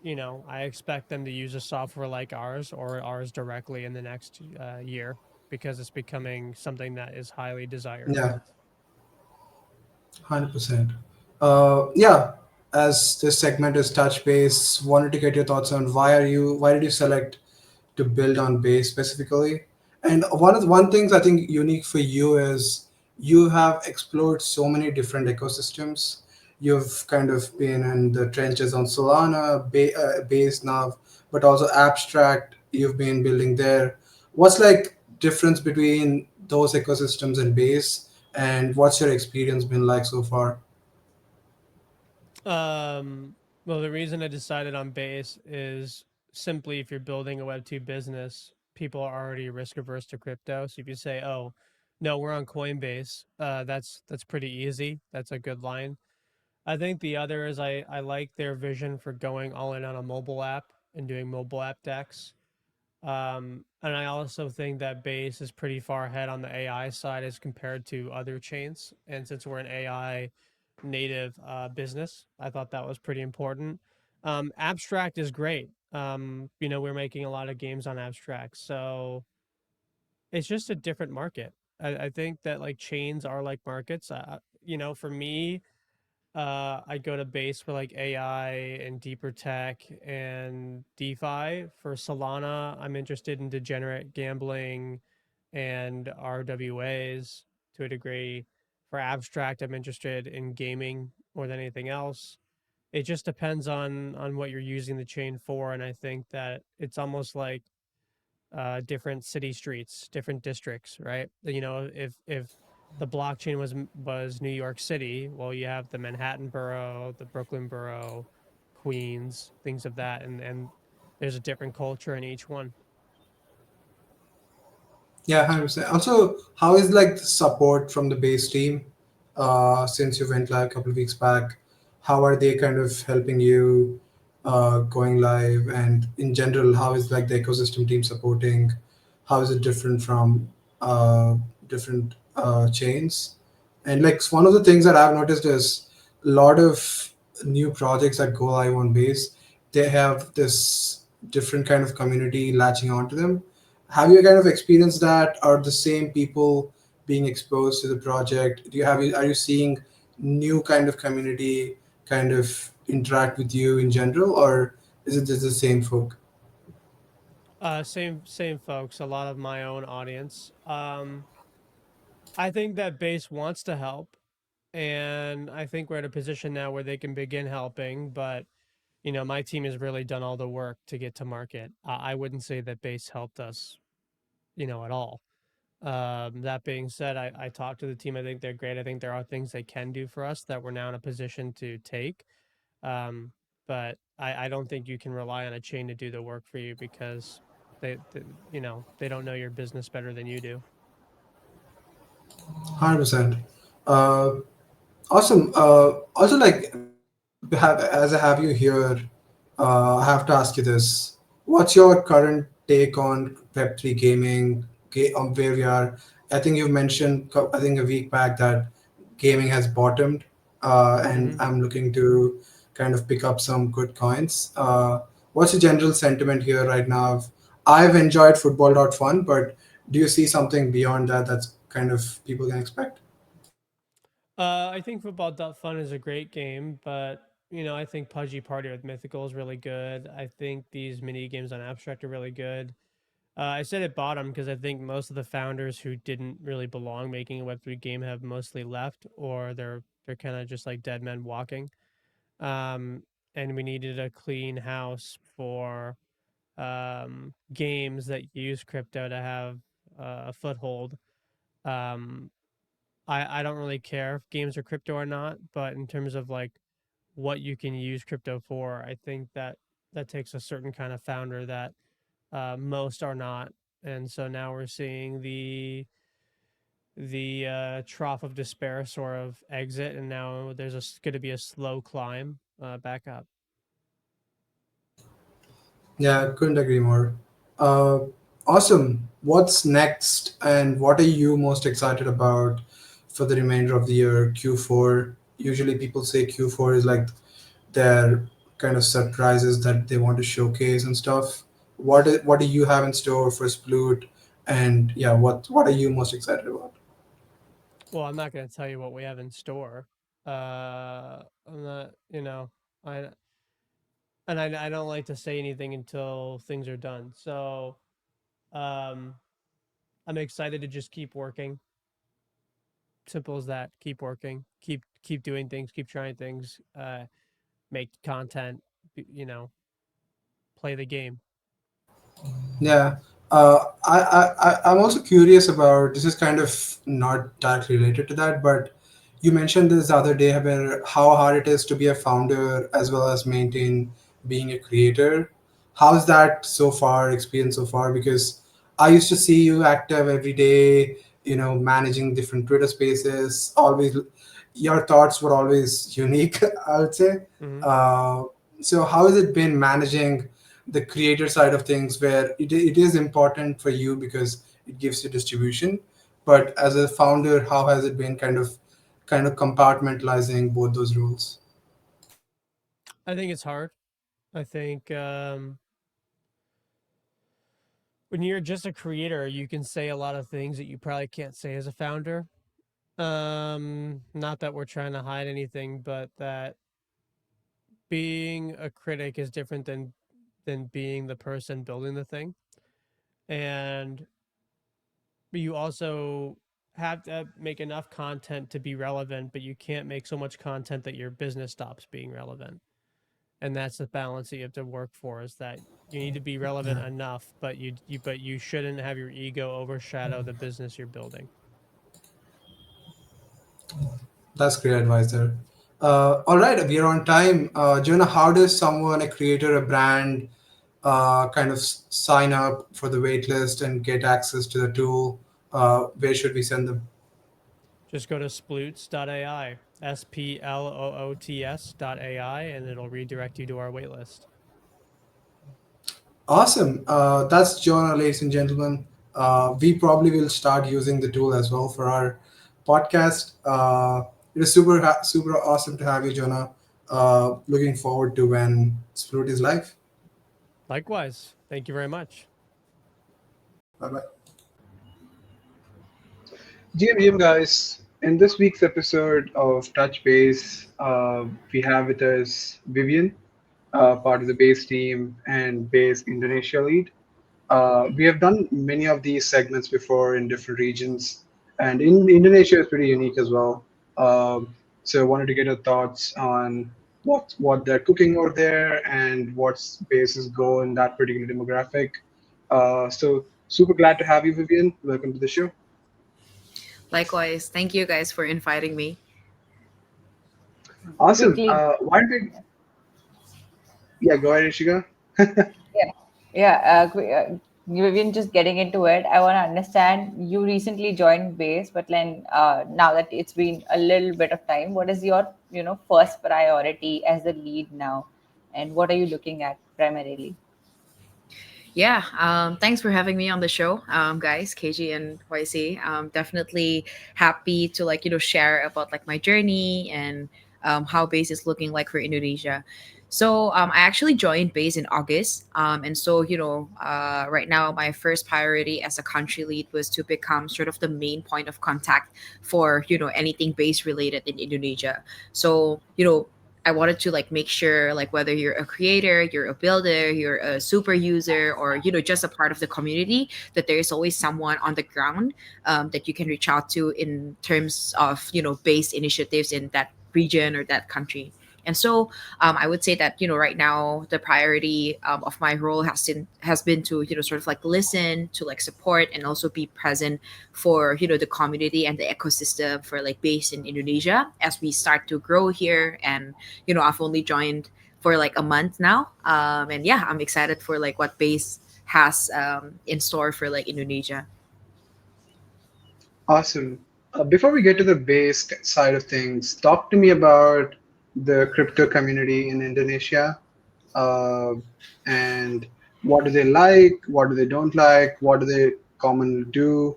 I expect them to use a software like ours or ours directly in the next year because it's becoming something that is highly desired. Yeah, 100%. Yeah, as this segment is touch base, wanted to get your thoughts on why did you select to build on base specifically? And one things I think unique for you is you have explored so many different ecosystems. You've kind of been in the trenches on Solana, base now, but also abstract. You've been building there. What's like difference between those ecosystems and base, and what's your experience been like so far? Um, well, the reason I decided on base is simply if you're building a Web2 business, people are already risk averse to crypto. So if you say, "Oh, no, we're on Coinbase," that's pretty easy. That's a good line. I think the other is I like their vision for going all in on a mobile app and doing mobile app decks. And I also think that Base is pretty far ahead on the AI side as compared to other chains. And since we're an AI native business, I thought that was pretty important. Abstract is great. We're making a lot of games on Abstract, so it's just a different market. I think that like chains are like markets. For me, I go to Base for like AI and deeper tech and DeFi. For Solana, I'm interested in degenerate gambling and RWAs to a degree. For Abstract, I'm interested in gaming more than anything else. It just depends on what you're using the chain for, and I think that it's almost like different city streets, different districts, right? If the blockchain was New York City, well, you have the Manhattan borough, the Brooklyn borough, Queens, things of that, and there's a different culture in each one. Yeah, 100%. Also, how is like the support from the base team? Since you went live a couple of weeks back, how are they kind of helping you going live? And in general, how is like the ecosystem team supporting? How is it different from different chains? And like one of the things that I've noticed is a lot of new projects that go live on base, they have this different kind of community latching onto them. Have you kind of experienced that? Are the same people being exposed to the project? Are you seeing new kind of community kind of interact with you in general, or is it just the same folk? Same folks, a lot of my own audience. I think that Base wants to help, and I think we're at a position now where they can begin helping, but my team has really done all the work to get to market. I wouldn't say that Base helped us, at all. That being said, I talked to the team. I think they're great. I think there are things they can do for us that we're now in a position to take. Um, but I don't think you can rely on a chain to do the work for you because they don't know your business better than you do. 100%. Uh, Awesome. Also, like, as I have you here, I have to ask you this: what's your current take on Web3 gaming, on where we are? I think you mentioned, I think a week back, that gaming has bottomed, and Hmm. I'm looking to kind of pick up some good coins. What's the general sentiment here right now? I've enjoyed football.fun, but do you see something beyond that that's kind of people can expect? I think Football Fun is a great game, but I think Pudgy Party with Mythical is really good. I think these mini games on Abstract are really good. I said it bottom because I think most of the founders who didn't really belong making a Web3 game have mostly left, or they're kind of just like dead men walking. Um, and we needed a clean house for games that use crypto to have a foothold. Um, I don't really care if games are crypto or not, but in terms of like what you can use crypto for, I think that that takes a certain kind of founder that most are not. And so now we're seeing the trough of despair sort of exit, and now there's going to be a slow climb back up. Yeah, couldn't agree more. Uh, awesome. What's next, and what are you most excited about for the remainder of the year? Q4. Usually, people say Q4 is like their kind of surprises that they want to showcase and stuff. What do you have in store for Sploot? And yeah, what are you most excited about? Well, I'm not going to tell you what we have in store. I'm not, I I don't like to say anything until things are done. So, um, I'm excited to just keep working. Simple as that. Keep working. Keep doing things. Keep trying things. Make content. Play the game. Yeah. I'm also curious about, this is kind of not directly related to that, but you mentioned this the other day where how hard it is to be a founder as well as maintain being a creator. How's that so far, experience so far? Because I used to see you active every day, managing different Twitter spaces. Always, your thoughts were always unique, I would say. Hmm. Uh, so, how has it been managing the creator side of things, where it is important for you because it gives you distribution, but as a founder, how has it been kind of compartmentalizing both those roles? I think it's hard. I think when you're just a creator, you can say a lot of things that you probably can't say as a founder. Not that we're trying to hide anything, but that being a critic is different than being the person building the thing. And you also have to make enough content to be relevant, but you can't make so much content that your business stops being relevant. And that's the balance that you have to work for, is that you need to be relevant enough, but you shouldn't have your ego overshadow the business you're building. That's great advice there. All right, we are on time. Jonah, how does someone, a creator, a brand, kind of sign up for the waitlist and get access to the tool? Where should we send them? Just go to sploots.ai, SPLOOTS.ai, and it'll redirect you to our waitlist. Awesome. That's Jonah, ladies and gentlemen. We probably will start using the tool as well for our podcast. It is super awesome to have you, Jonah. Looking forward to when Sploot is live. Likewise, thank you very much. Bye bye. GM guys, in this week's episode of Touch Base, we have with us Vivian, part of the Base team and Base Indonesia lead. We have done many of these segments before in different regions, and in Indonesia is pretty unique as well. So I wanted to get your thoughts on what they're cooking over there and what's Base's goal in that particular demographic. So super glad to have you, Vivian. Welcome to the show. Likewise, thank you guys for inviting me. Awesome. Quickly, Why don't we? Yeah, go ahead, Ishika. yeah, yeah. Vivian, just getting into it. I want to understand. You recently joined Base, but then now that it's been a little bit of time, what is your first priority as the lead now, and what are you looking at primarily? Yeah, thanks for having me on the show, guys, KG and YC. Definitely happy to share about like my journey and how base is looking like for Indonesia. So I actually joined base in August, and so right now my first priority as a country lead was to become sort of the main point of contact for anything base related in Indonesia. So I wanted to like make sure like whether you're a creator, you're a builder, you're a super user, or just a part of the community, that there is always someone on the ground that you can reach out to in terms of base initiatives in that region or that country. And so I would say that right now the priority of my role has been to sort of like listen, to like support, and also be present for the community and the ecosystem for like base in Indonesia as we start to grow here. And I've only joined for like a month now, and yeah, I'm excited for like what base has in store for like Indonesia. Awesome. Before we get to the base side of things, talk to me about the crypto community in Indonesia, uh, and what do they like, what do they don't like, what do they commonly do.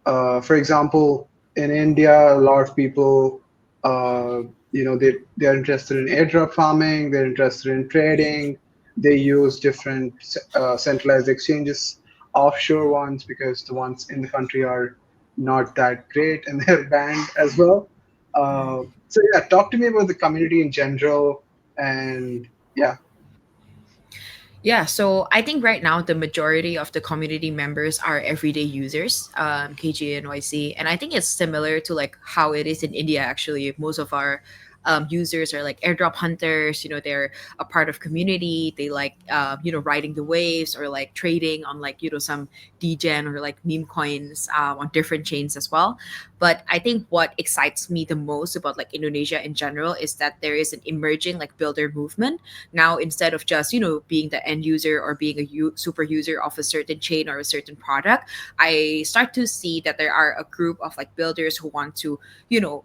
For example, in India, a lot of people, uh, they're interested in airdrop farming, they're interested in trading. They use different centralized exchanges, offshore ones, because the ones in the country are not that great and they're banned as well. So yeah, talk to me about the community in general, and yeah. Yeah, so I think right now the majority of the community members are everyday users, KG and YC, and I think it's similar to like how it is in India. Actually, most of our users are like airdrop hunters. They're a part of community. They like riding the waves or like trading on like some degen or like meme coins on different chains as well. But I think what excites me the most about like Indonesia in general is that there is an emerging like builder movement now. Instead of just being the end user or being a super user of a certain chain or a certain product, I start to see that there are a group of like builders who want to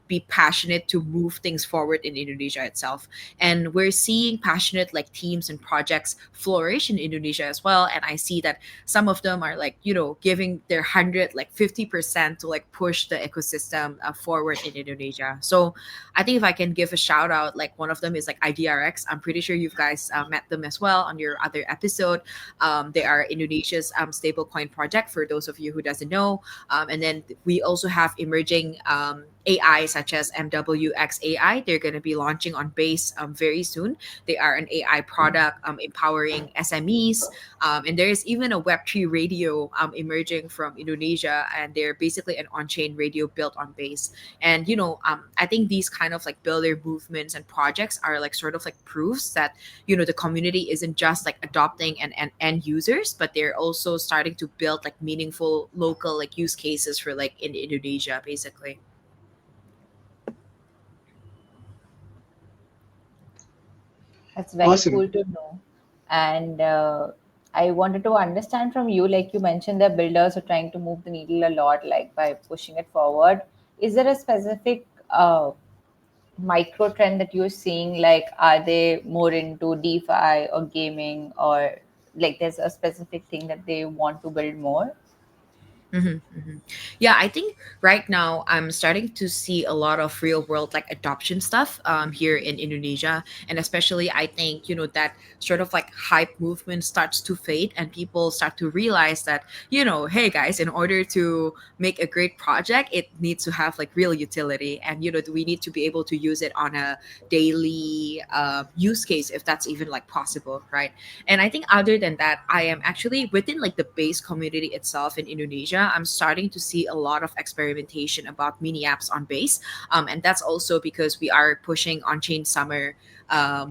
be passionate to move things forward in Indonesia itself. And we're seeing passionate like teams and projects flourish in Indonesia as well. And I see that some of them are like giving their 100 like 50% to like push the ecosystem forward in Indonesia. So I think if I can give a shout out, like one of them is like IDRX. I'm pretty sure you guys met them as well on your other episode. They are Indonesia's stablecoin project, for those of you who doesn't know. And then we also have emerging AI such as MWX AI. They're going to be launching on Base very soon. They are an AI product empowering SMEs. And there is even a Web3 radio emerging from Indonesia, and they're basically an on-chain radio built on Base. And I think these kind of like builder movements and projects are like sort of like proofs that the community isn't just like adopting and end users, but they're also starting to build like meaningful local like use cases for like in Indonesia basically. That's very Awesome. cool to know. And I wanted to understand from you, like you mentioned, that builders are trying to move the needle a lot, like by pushing it forward. Is there a specific micro trend that you're seeing? Like, are they more into DeFi or gaming, or like there's a specific thing that they want to build more? Yeah, I think right now I'm starting to see a lot of real world like adoption stuff here in Indonesia. And especially, I think, that sort of like hype movement starts to fade and people start to realize that, hey guys, in order to make a great project, it needs to have like real utility. And, we need to be able to use it on a daily use case if that's even like possible, right? And I think other than that, I am actually within like the base community itself in Indonesia. I'm starting to see a lot of experimentation about mini apps on base. And that's also because we are pushing on chain summer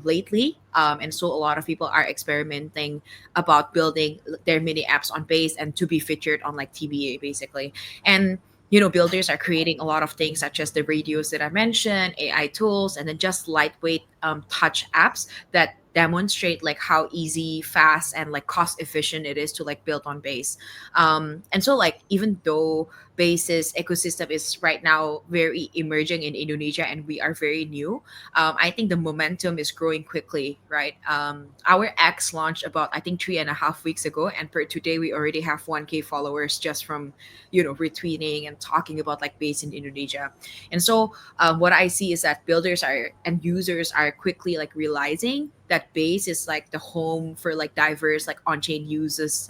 lately. And so a lot of people are experimenting about building their mini apps on base and to be featured on like TBA basically. And builders are creating a lot of things such as the radios that I mentioned, AI tools, and then just lightweight touch apps that demonstrate like how easy, fast, and like cost efficient it is to like build on Base. And so like even though Base's ecosystem is right now very emerging in Indonesia and we are very new, I think the momentum is growing quickly, right? Our X launched about I think 3.5 weeks ago, and per today we already have 1K followers just from retweeting and talking about like Base in Indonesia. And so what I see is that builders are and users are quickly like realizing that Base is like the home for like diverse like on-chain use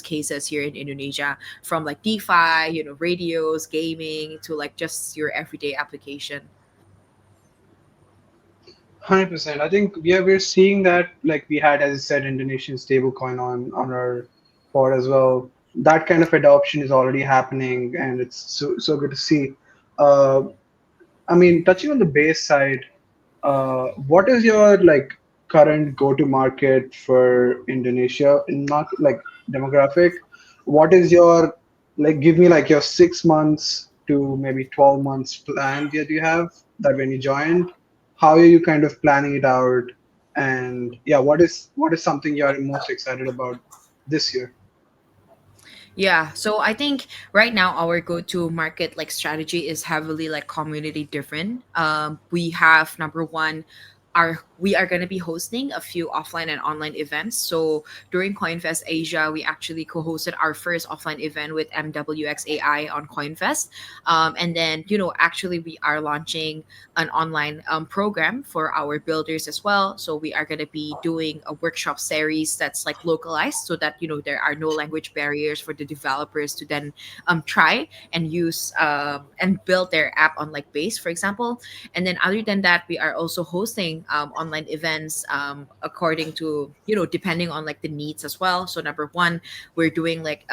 cases here in Indonesia, from like DeFi, radios, gaming, to like just your everyday application. 100%. I think we're seeing that, like we had, as I said, Indonesian stablecoin on our pod as well. That kind of adoption is already happening, and it's so good to see. Uh, I mean, touching on the base side, what is your like current go-to market for Indonesia in market like demographic? What is your like give me like your 6 months to maybe 12 months plan that you have that when you joined, how are you kind of planning it out? And yeah, what is something you're most excited about this year? Yeah, so I think right now our go-to market like strategy is heavily like community driven. We have number one, we are going to be hosting a few offline and online events. So during CoinFest Asia, we actually co-hosted our first offline event with MWX AI on CoinFest, and then actually we are launching an online program for our builders as well. So we are going to be doing a workshop series that's like localized, so that there are no language barriers for the developers to then try and use and build their app on like Base, for example. And then other than that, we are also hosting online events according to depending on like the needs as well. So number one, we're doing like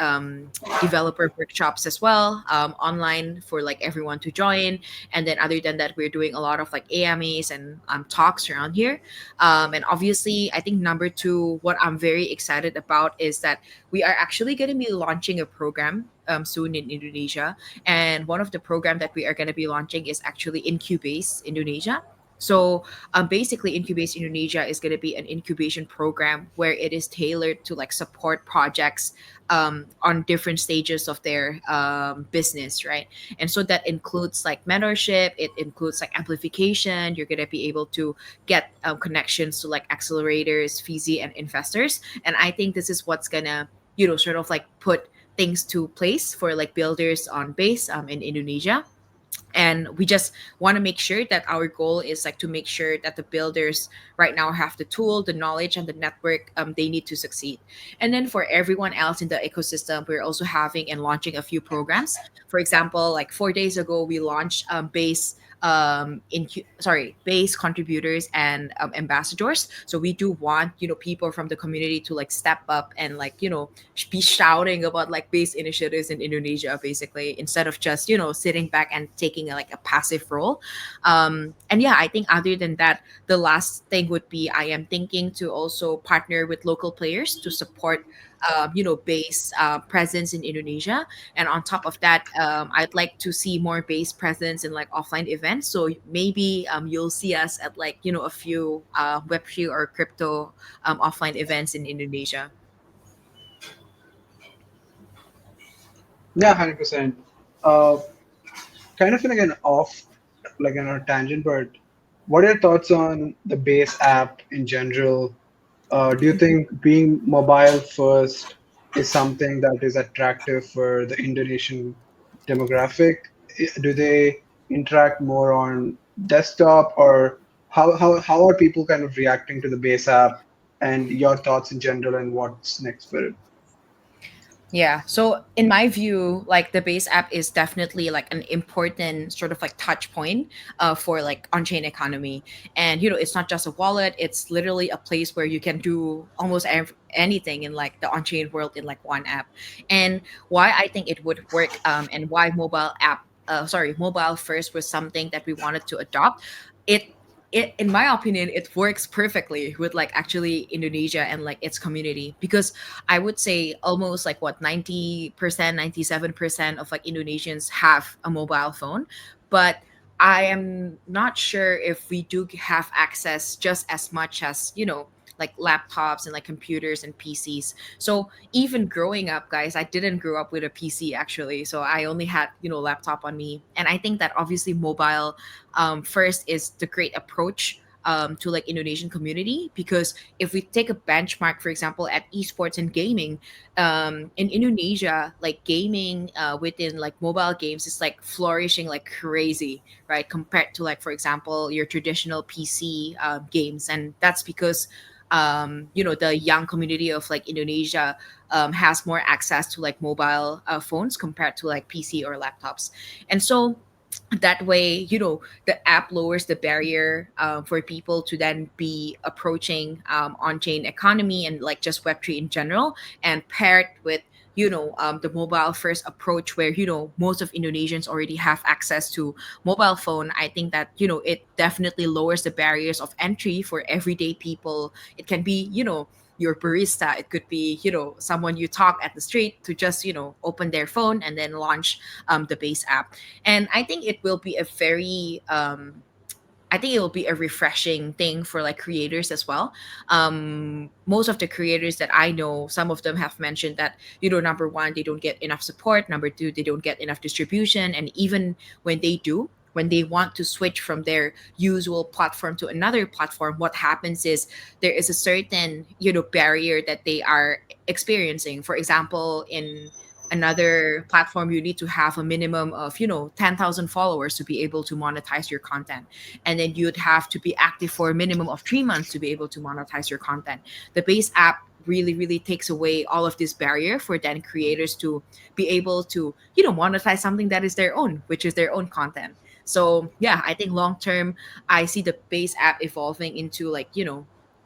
developer workshops as well, online for like everyone to join. And then other than that, we're doing a lot of like AMAs and talks around here. And obviously, I think number two, what I'm very excited about is that we are actually going to be launching a program soon in Indonesia. And one of the program that we are going to be launching is actually Incubase Indonesia. So basically, Incubase Indonesia is going to be an incubation program where it is tailored to like support projects on different stages of their business, right? And so that includes like mentorship, it includes like amplification. You're going to be able to get connections to like accelerators, VC, and investors. And I think this is what's going to, sort of like put things to place for like builders on Base in Indonesia. And we just want to make sure that our goal is like to make sure that the builders right now have the tool, the knowledge, and the network they need to succeed. And then for everyone else in the ecosystem, we're also having and launching a few programs. For example, like 4 days ago we launched Base Base contributors and ambassadors. So we do want people from the community to like step up and like be shouting about like Base initiatives in Indonesia, basically, instead of just sitting back and taking like a passive role. And yeah, I think other than that, the last thing would be I am thinking to also partner with local players to support Base presence in Indonesia. And on top of that, I'd like to see more Base presence in like offline events. So maybe you'll see us at like a few Web3 or crypto offline events in Indonesia. Yeah, 100%. Uh, Kind of like an off, like on a tangent, but what are your thoughts on the base app in general? Do you think being mobile first is something that is attractive for the Indonesian demographic? Do they interact more on desktop, or how are people kind of reacting to the base app, and your thoughts in general and what's next for it? Yeah. So in my view, like the Base app is definitely like an important sort of like touch point for like on-chain economy. And it's not just a wallet; it's literally a place where you can do almost anything in like the on-chain world in like one app. And why I think it would work, and why mobile first was something that we wanted to adopt. It in my opinion, it works perfectly with like actually Indonesia and like its community, because I would say almost like what 90%, 97% of like Indonesians have a mobile phone. But I am not sure if we do have access just as much as like laptops and like computers and PCs. So even growing up, guys, I didn't grow up with a PC actually. So I only had, laptop on me. And I think that obviously mobile first is the great approach to like Indonesian community, because if we take a benchmark, for example, at esports and gaming, in Indonesia, like gaming within like mobile games is like flourishing like crazy, right? Compared to like, for example, your traditional PC games. And that's because the young community of like Indonesia has more access to like mobile phones compared to like PC or laptops. And so that way, the app lowers the barrier for people to then be approaching on-chain economy and like just web3 in general, and paired with the mobile first approach where most of Indonesians already have access to mobile phone. I think that it definitely lowers the barriers of entry for everyday people. It can be your barista, it could be someone you talk at the street to just open their phone and then launch the base app. And I think it will be a very I think it will be a refreshing thing for like creators as well. Most of the creators that I know, some of them have mentioned that number one, they don't get enough support. Number two, they don't get enough distribution, and even when they do, when they want to switch from their usual platform to another platform, what happens is there is a certain barrier that they are experiencing. For example, in another platform, you need to have a minimum of 10,000 followers to be able to monetize your content, and then you'd have to be active for a minimum of 3 months to be able to monetize your content. The base app really really takes away all of this barrier for then creators to be able to monetize something that is their own, which is their own content. So yeah, I think long term I see the base app evolving into like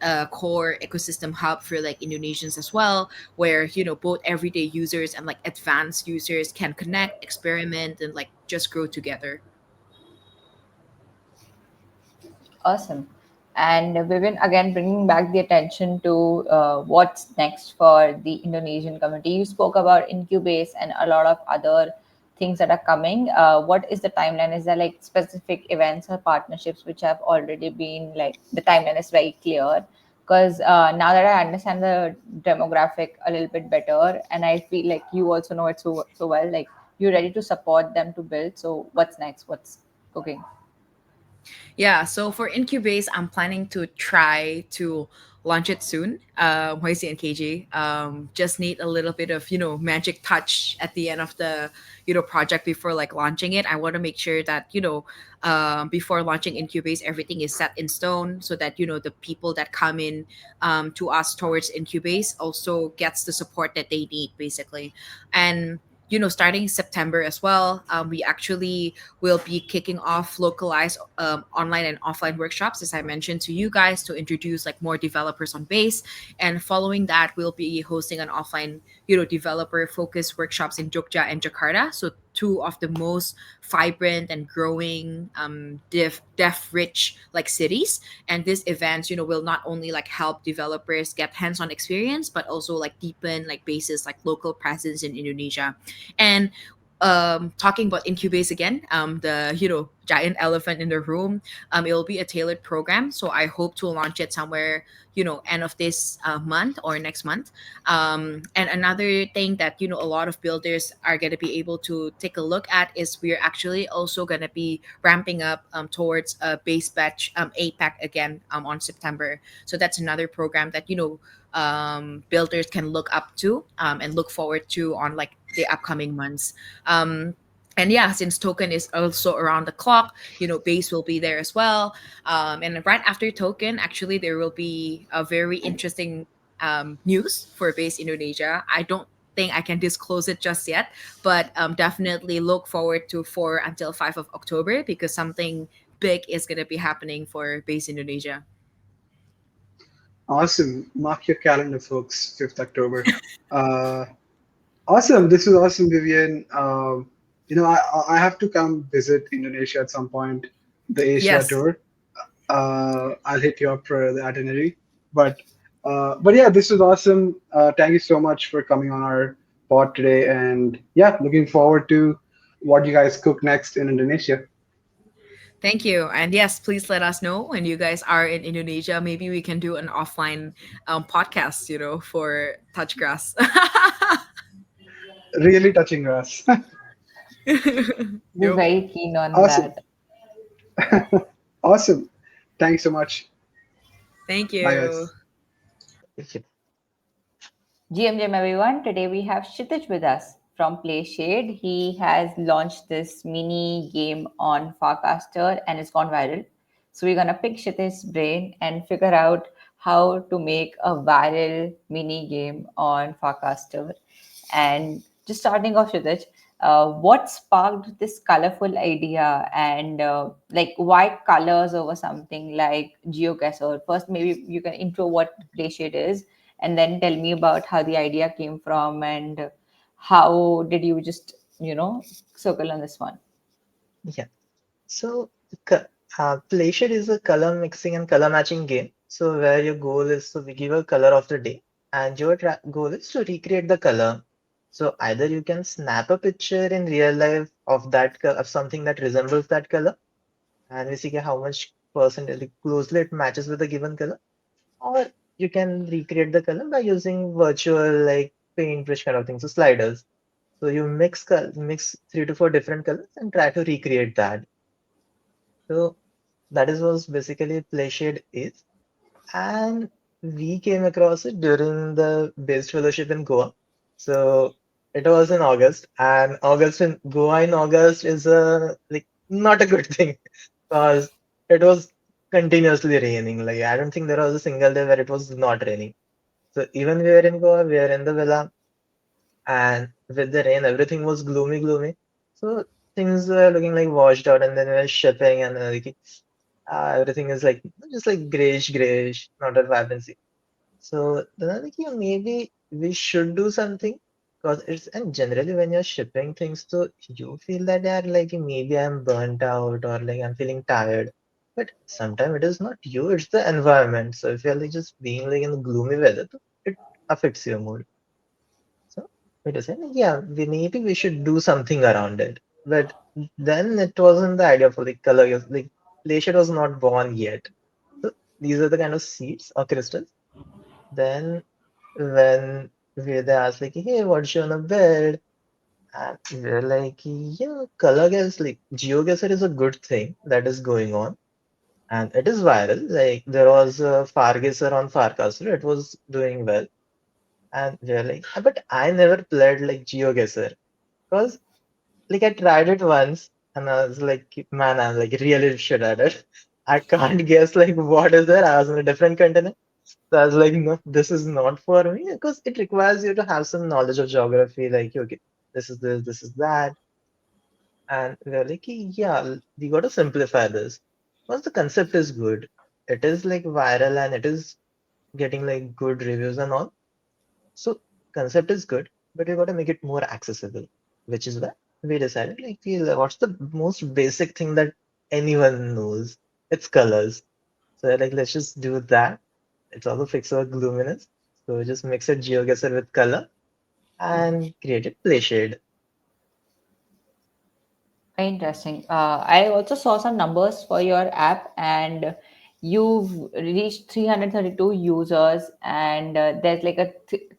a core ecosystem hub for like Indonesians as well, where both everyday users and like advanced users can connect, experiment, and like just grow together. Awesome. And Vivian, again, bringing back the attention to what's next for the Indonesian community. You spoke about Incubase and a lot of other things that are coming. What is the timeline? Is there like specific events or partnerships which have already been like the timeline is very clear? Because now that I understand the demographic a little bit better, and I feel like you also know it so well, like you're ready to support them to build. So what's next? What's cooking? Yeah, so for Incubase, I'm planning to try to launch it soon. YC and KG just need a little bit of magic touch at the end of the project before like launching it. I want to make sure that before launching Incubase, everything is set in stone, so that the people that come in to us towards Incubase also gets the support that they need, basically. And starting September as well, we actually will be kicking off localized online and offline workshops, as I mentioned to you guys, to introduce like more developers on Base. And following that, we'll be hosting an offline, developer focused workshops in Jogja and Jakarta. So two of the most vibrant and growing dev rich like cities. And these events will not only like help developers get hands-on experience, but also like deepen like Base's like local presence in Indonesia. And talking about Incubase again, the giant elephant in the room, it'll be a tailored program. So I hope to launch it somewhere end of this month or next month. And another thing that a lot of builders are going to be able to take a look at is we're actually also going to be ramping up towards a base batch APAC again on September. So that's another program that builders can look up to and look forward to on like the upcoming months. And yeah, since token is also around the clock, Base will be there as well. And right after token, actually there will be a very interesting news for Base Indonesia. I don't think I can disclose it just yet, but definitely look forward to 4 until 5 of October, because something big is going to be happening for Base Indonesia. Awesome. Mark your calendar, folks. 5th October. Uh, awesome. This is awesome, Vivian. I have to come visit Indonesia at some point. The Asia Yes. tour. I'll hit you up for the itinerary. But yeah, this was awesome. Thank you so much for coming on our pod today, and yeah, looking forward to what you guys cook next in Indonesia. Thank you. And yes, please let us know when you guys are in Indonesia. Maybe we can do an offline podcast, for touch grass. Really touching us. We're Yep. very keen on Awesome. that. Awesome. Thanks so much. Thank Bye, you. guys. GMGM everyone, today we have Kshitij with us from Play Shade. He has launched this mini game on Farcaster and it's gone viral. So we're gonna pick Kshitij's brain and figure out how to make a viral mini game on Farcaster. And just starting off, Kshitij, what sparked this colorful idea and like why colors over something like GeoGuessr? First, maybe you can intro what Play Shade is and then tell me about how the idea came from and how did you just circle on this one. Yeah. So, Playshed is a color mixing and color matching game. So, where your goal is to give a color of the day, and your goal is to recreate the color. So, either you can snap a picture in real life of of something that resembles that color, and we see how much percentage closely it matches with the given color, or you can recreate the color by using virtual like paintbrush kind of things, so sliders. So you mix 3 to 4 different colors and try to recreate that. So that is what basically Playshade is. And we came across it during the Base Fellowship in Goa. So it was in August, and August in Goa in August is a like not a good thing because it was continuously raining. Like I don't think there was a single day where it was not raining. So even we were in Goa, we were in the villa, and with the rain, everything was gloomy, gloomy. So things were looking like washed out, and then we were shipping, and like everything is like just like grayish, grayish, not a vibrancy. So then I think, yeah, maybe we should do something because it's and generally when you're shipping things, so you feel that yeah, like maybe I'm burnt out or like I'm feeling tired. But sometimes it is not you, it's the environment. So if you're like just being like in the gloomy weather, it affects your mood. So it is saying, yeah, maybe we should do something around it. But then it wasn't the idea for the color. Like glacier was not born yet. So these are the kind of seeds or crystals. Then when they asked like, hey, what's you on a bed? And we're like, yeah, color guess like GeoGuessr is a good thing that is going on. And it is viral. Like there was a Farguesser on Farcaster. It was doing well. And we're like, but I never played like GeoGuessr because like I tried it once and I was like, man, I'm like really shit at it. I can't guess like what is there. I was in a different continent. So I was like, no, this is not for me because it requires you to have some knowledge of geography. Like, okay, this is that. And we're like, yeah, we got to simplify this. Because the concept is good. It is like viral and it is getting like good reviews and all. So concept is good, but we got to make it more accessible, which is why we decided like, what's the most basic thing that anyone knows? It's colors. So like, let's just do that. It's also fix our gloominess. So we just mix it GeoGuessr with color and create a play shade. Very interesting. I also saw some numbers for your app, and you've reached 332 users, and there's like a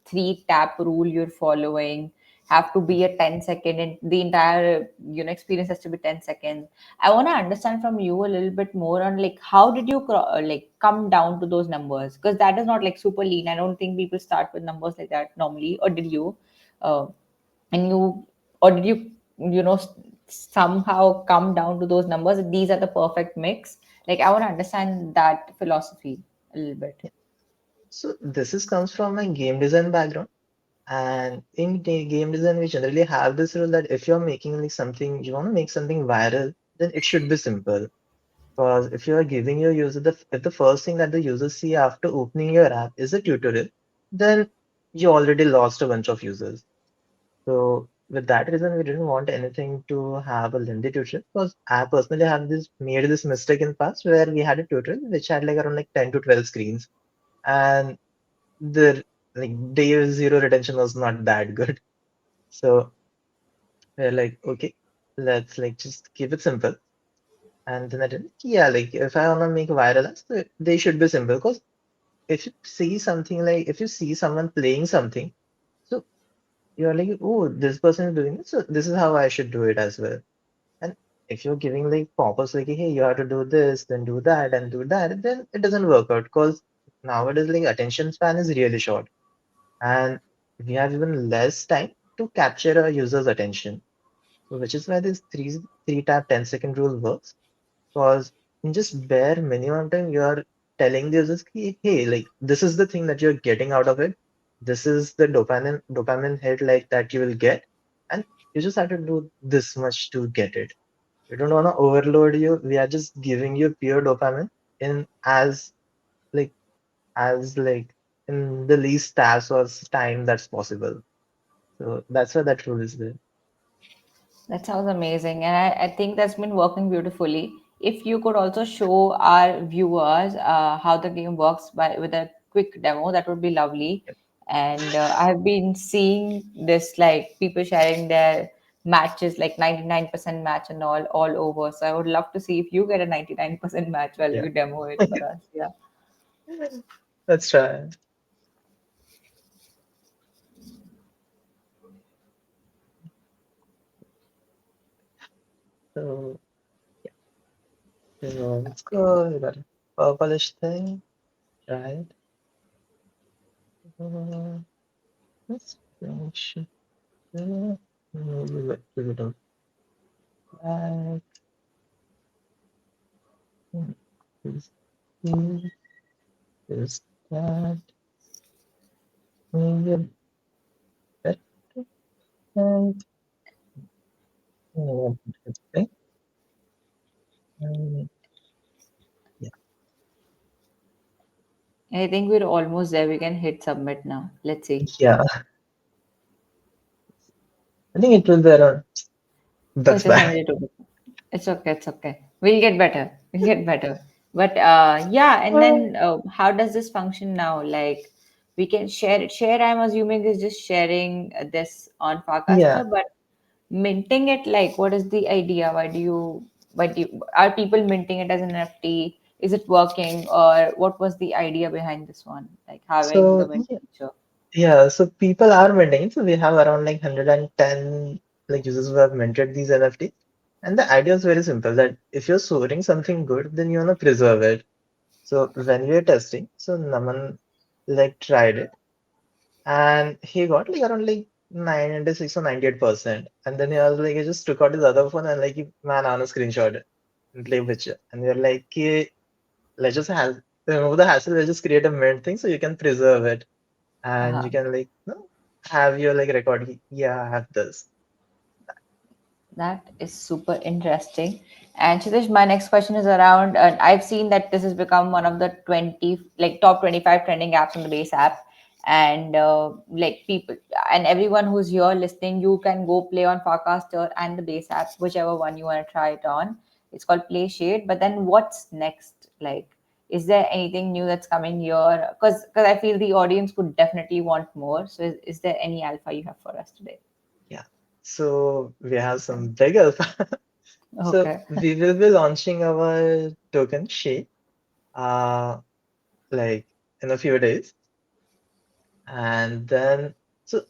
three tap rule you're following. Have to be a 10 second, and the entire experience has to be 10 seconds. I want to understand from you a little bit more on like how did you like come down to those numbers, because that is not like super lean. I don't think people start with numbers like that normally, or did you? Uh, and you or did you somehow come down to those numbers, these are the perfect mix? Like I want to understand that philosophy a little bit. Yeah. So this is comes from my game design background. And in game design, we generally have this rule that if you're making like something, you want to make something viral, then it should be simple. Because if you are giving your user if the first thing that the users see after opening your app is a tutorial, then you already lost a bunch of users. So with that reason, we didn't want anything to have a lengthy tutorial because I personally have this made this mistake in past where we had a tutorial which had like around like 10 to 12 screens, and the like day zero retention was not that good. So we're like, okay, let's like just keep it simple. And then I did, yeah, like if I wanna make viral ads, they should be simple. Because if you see something like if you see someone playing something, so you're like, oh, this person is doing it, so this is how I should do it as well. And if you're giving like pop-ups like, hey, you have to do this, then do that, and do that, then it doesn't work out because nowadays like attention span is really short, and we have even less time to capture a user's attention. So which is why this three tap 10-second rule works. Because in just bare minimum time, you're telling the users, hey, like this is the thing that you're getting out of it. This is the dopamine hit like that you will get, and you just have to do this much to get it. We don't want to overload you. We are just giving you pure dopamine in like as in the least task or time that's possible. So that's why that rule is there. That sounds amazing, and I think that's been working beautifully. If you could also show our viewers how the game works by with a quick demo, that would be lovely. And I have been seeing this like people sharing their matches, like 99% match and all over. So I would love to see if you get a 99% match while Yeah. you demo it for us. Yeah. Let's try. So, let's go. We got a purplish thing, right? Uh, let's finish it there. Maybe a little bit of black. Is this, is that, maybe a better thing. Let's think. Um, yeah, I think we're almost there. We can hit submit now. Let's see. yeah. I think it will be around. Oh, That's it's a bad. 72. It's okay. It's okay. We'll get better. We'll get better. But yeah, and then how does this function now? Like we can share it. Share, I'm assuming, is just sharing this on Yeah. Farcaster, but minting it, like, what is the idea? Why do you, are people minting it as an NFT? Is it working, or what was the idea behind this one? Like having the So mint yeah, feature. yeah. So people are minting. So we have around like 110 like users who have minted these NFTs. And the idea is very simple that if you're storing something good, then you want to preserve it. So when we were testing, so Naman like tried it and he got like around like 96 or 98%. And then he was like, he just took out his other phone and like, man, I want to screenshot it and play picture. And we are like, okay, let's just have remove the hassle, let's just create a mint thing so you can preserve it. And Uh-huh. you can like, have your like record. Yeah, I have this. That is super interesting. And Kshitij, my next question is around. I've seen that this has become one of the 20, like top 25 trending apps on the Base app, and like people and everyone who's here listening, you can go play on Farcaster and the Base app, whichever one you want to try it on. It's called Play Shade. But then, what's next? Like, is there anything new that's coming here? Because I feel the audience would definitely want more. So, is there any alpha you have for us today? Yeah. So we have some big alpha. So Okay. we will be launching our token Shape uh like in a few days. And then so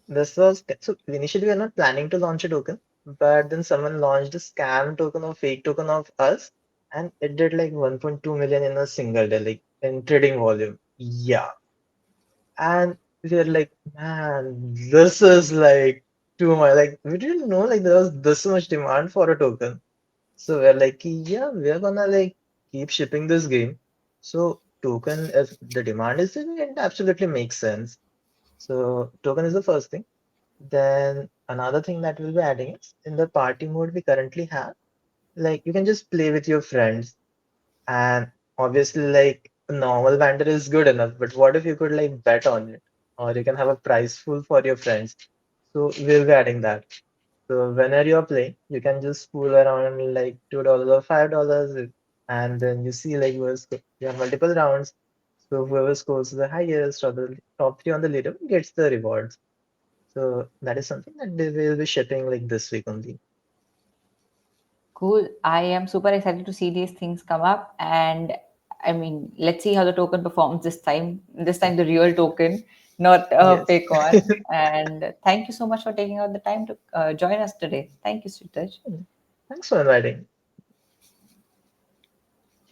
this was so initially we are not planning to launch a token, but then someone launched a scam token or fake token of us, and it did like 1.2 million in a single day, like in trading volume. Yeah. And we were like, man, this is like too much. Like we didn't know like there was this much demand for a token. So we're like, yeah, we're gonna like keep shipping this game. So token, if the demand is there, it absolutely makes sense. So token is the first thing. Then another thing that we'll be adding is in the party mode we currently have, like you can just play with your friends. And obviously like a normal vendor is good enough, but what if you could like bet on it? Or you can have a prize pool for your friends. So we'll be adding that. So whenever you're playing, you can just fool around like $2 or $5, and then you see like you have multiple rounds. So whoever scores the highest or the top three on the leader gets the rewards. So that is something that they will be shipping like this week only. Cool. I am super excited to see these things come up. And I mean, let's see how the token performs this time. This time, the real token, not a Yes. fake one. And thank you so much for taking out the time to join us today. Thank you, Kshitij. Thanks for inviting.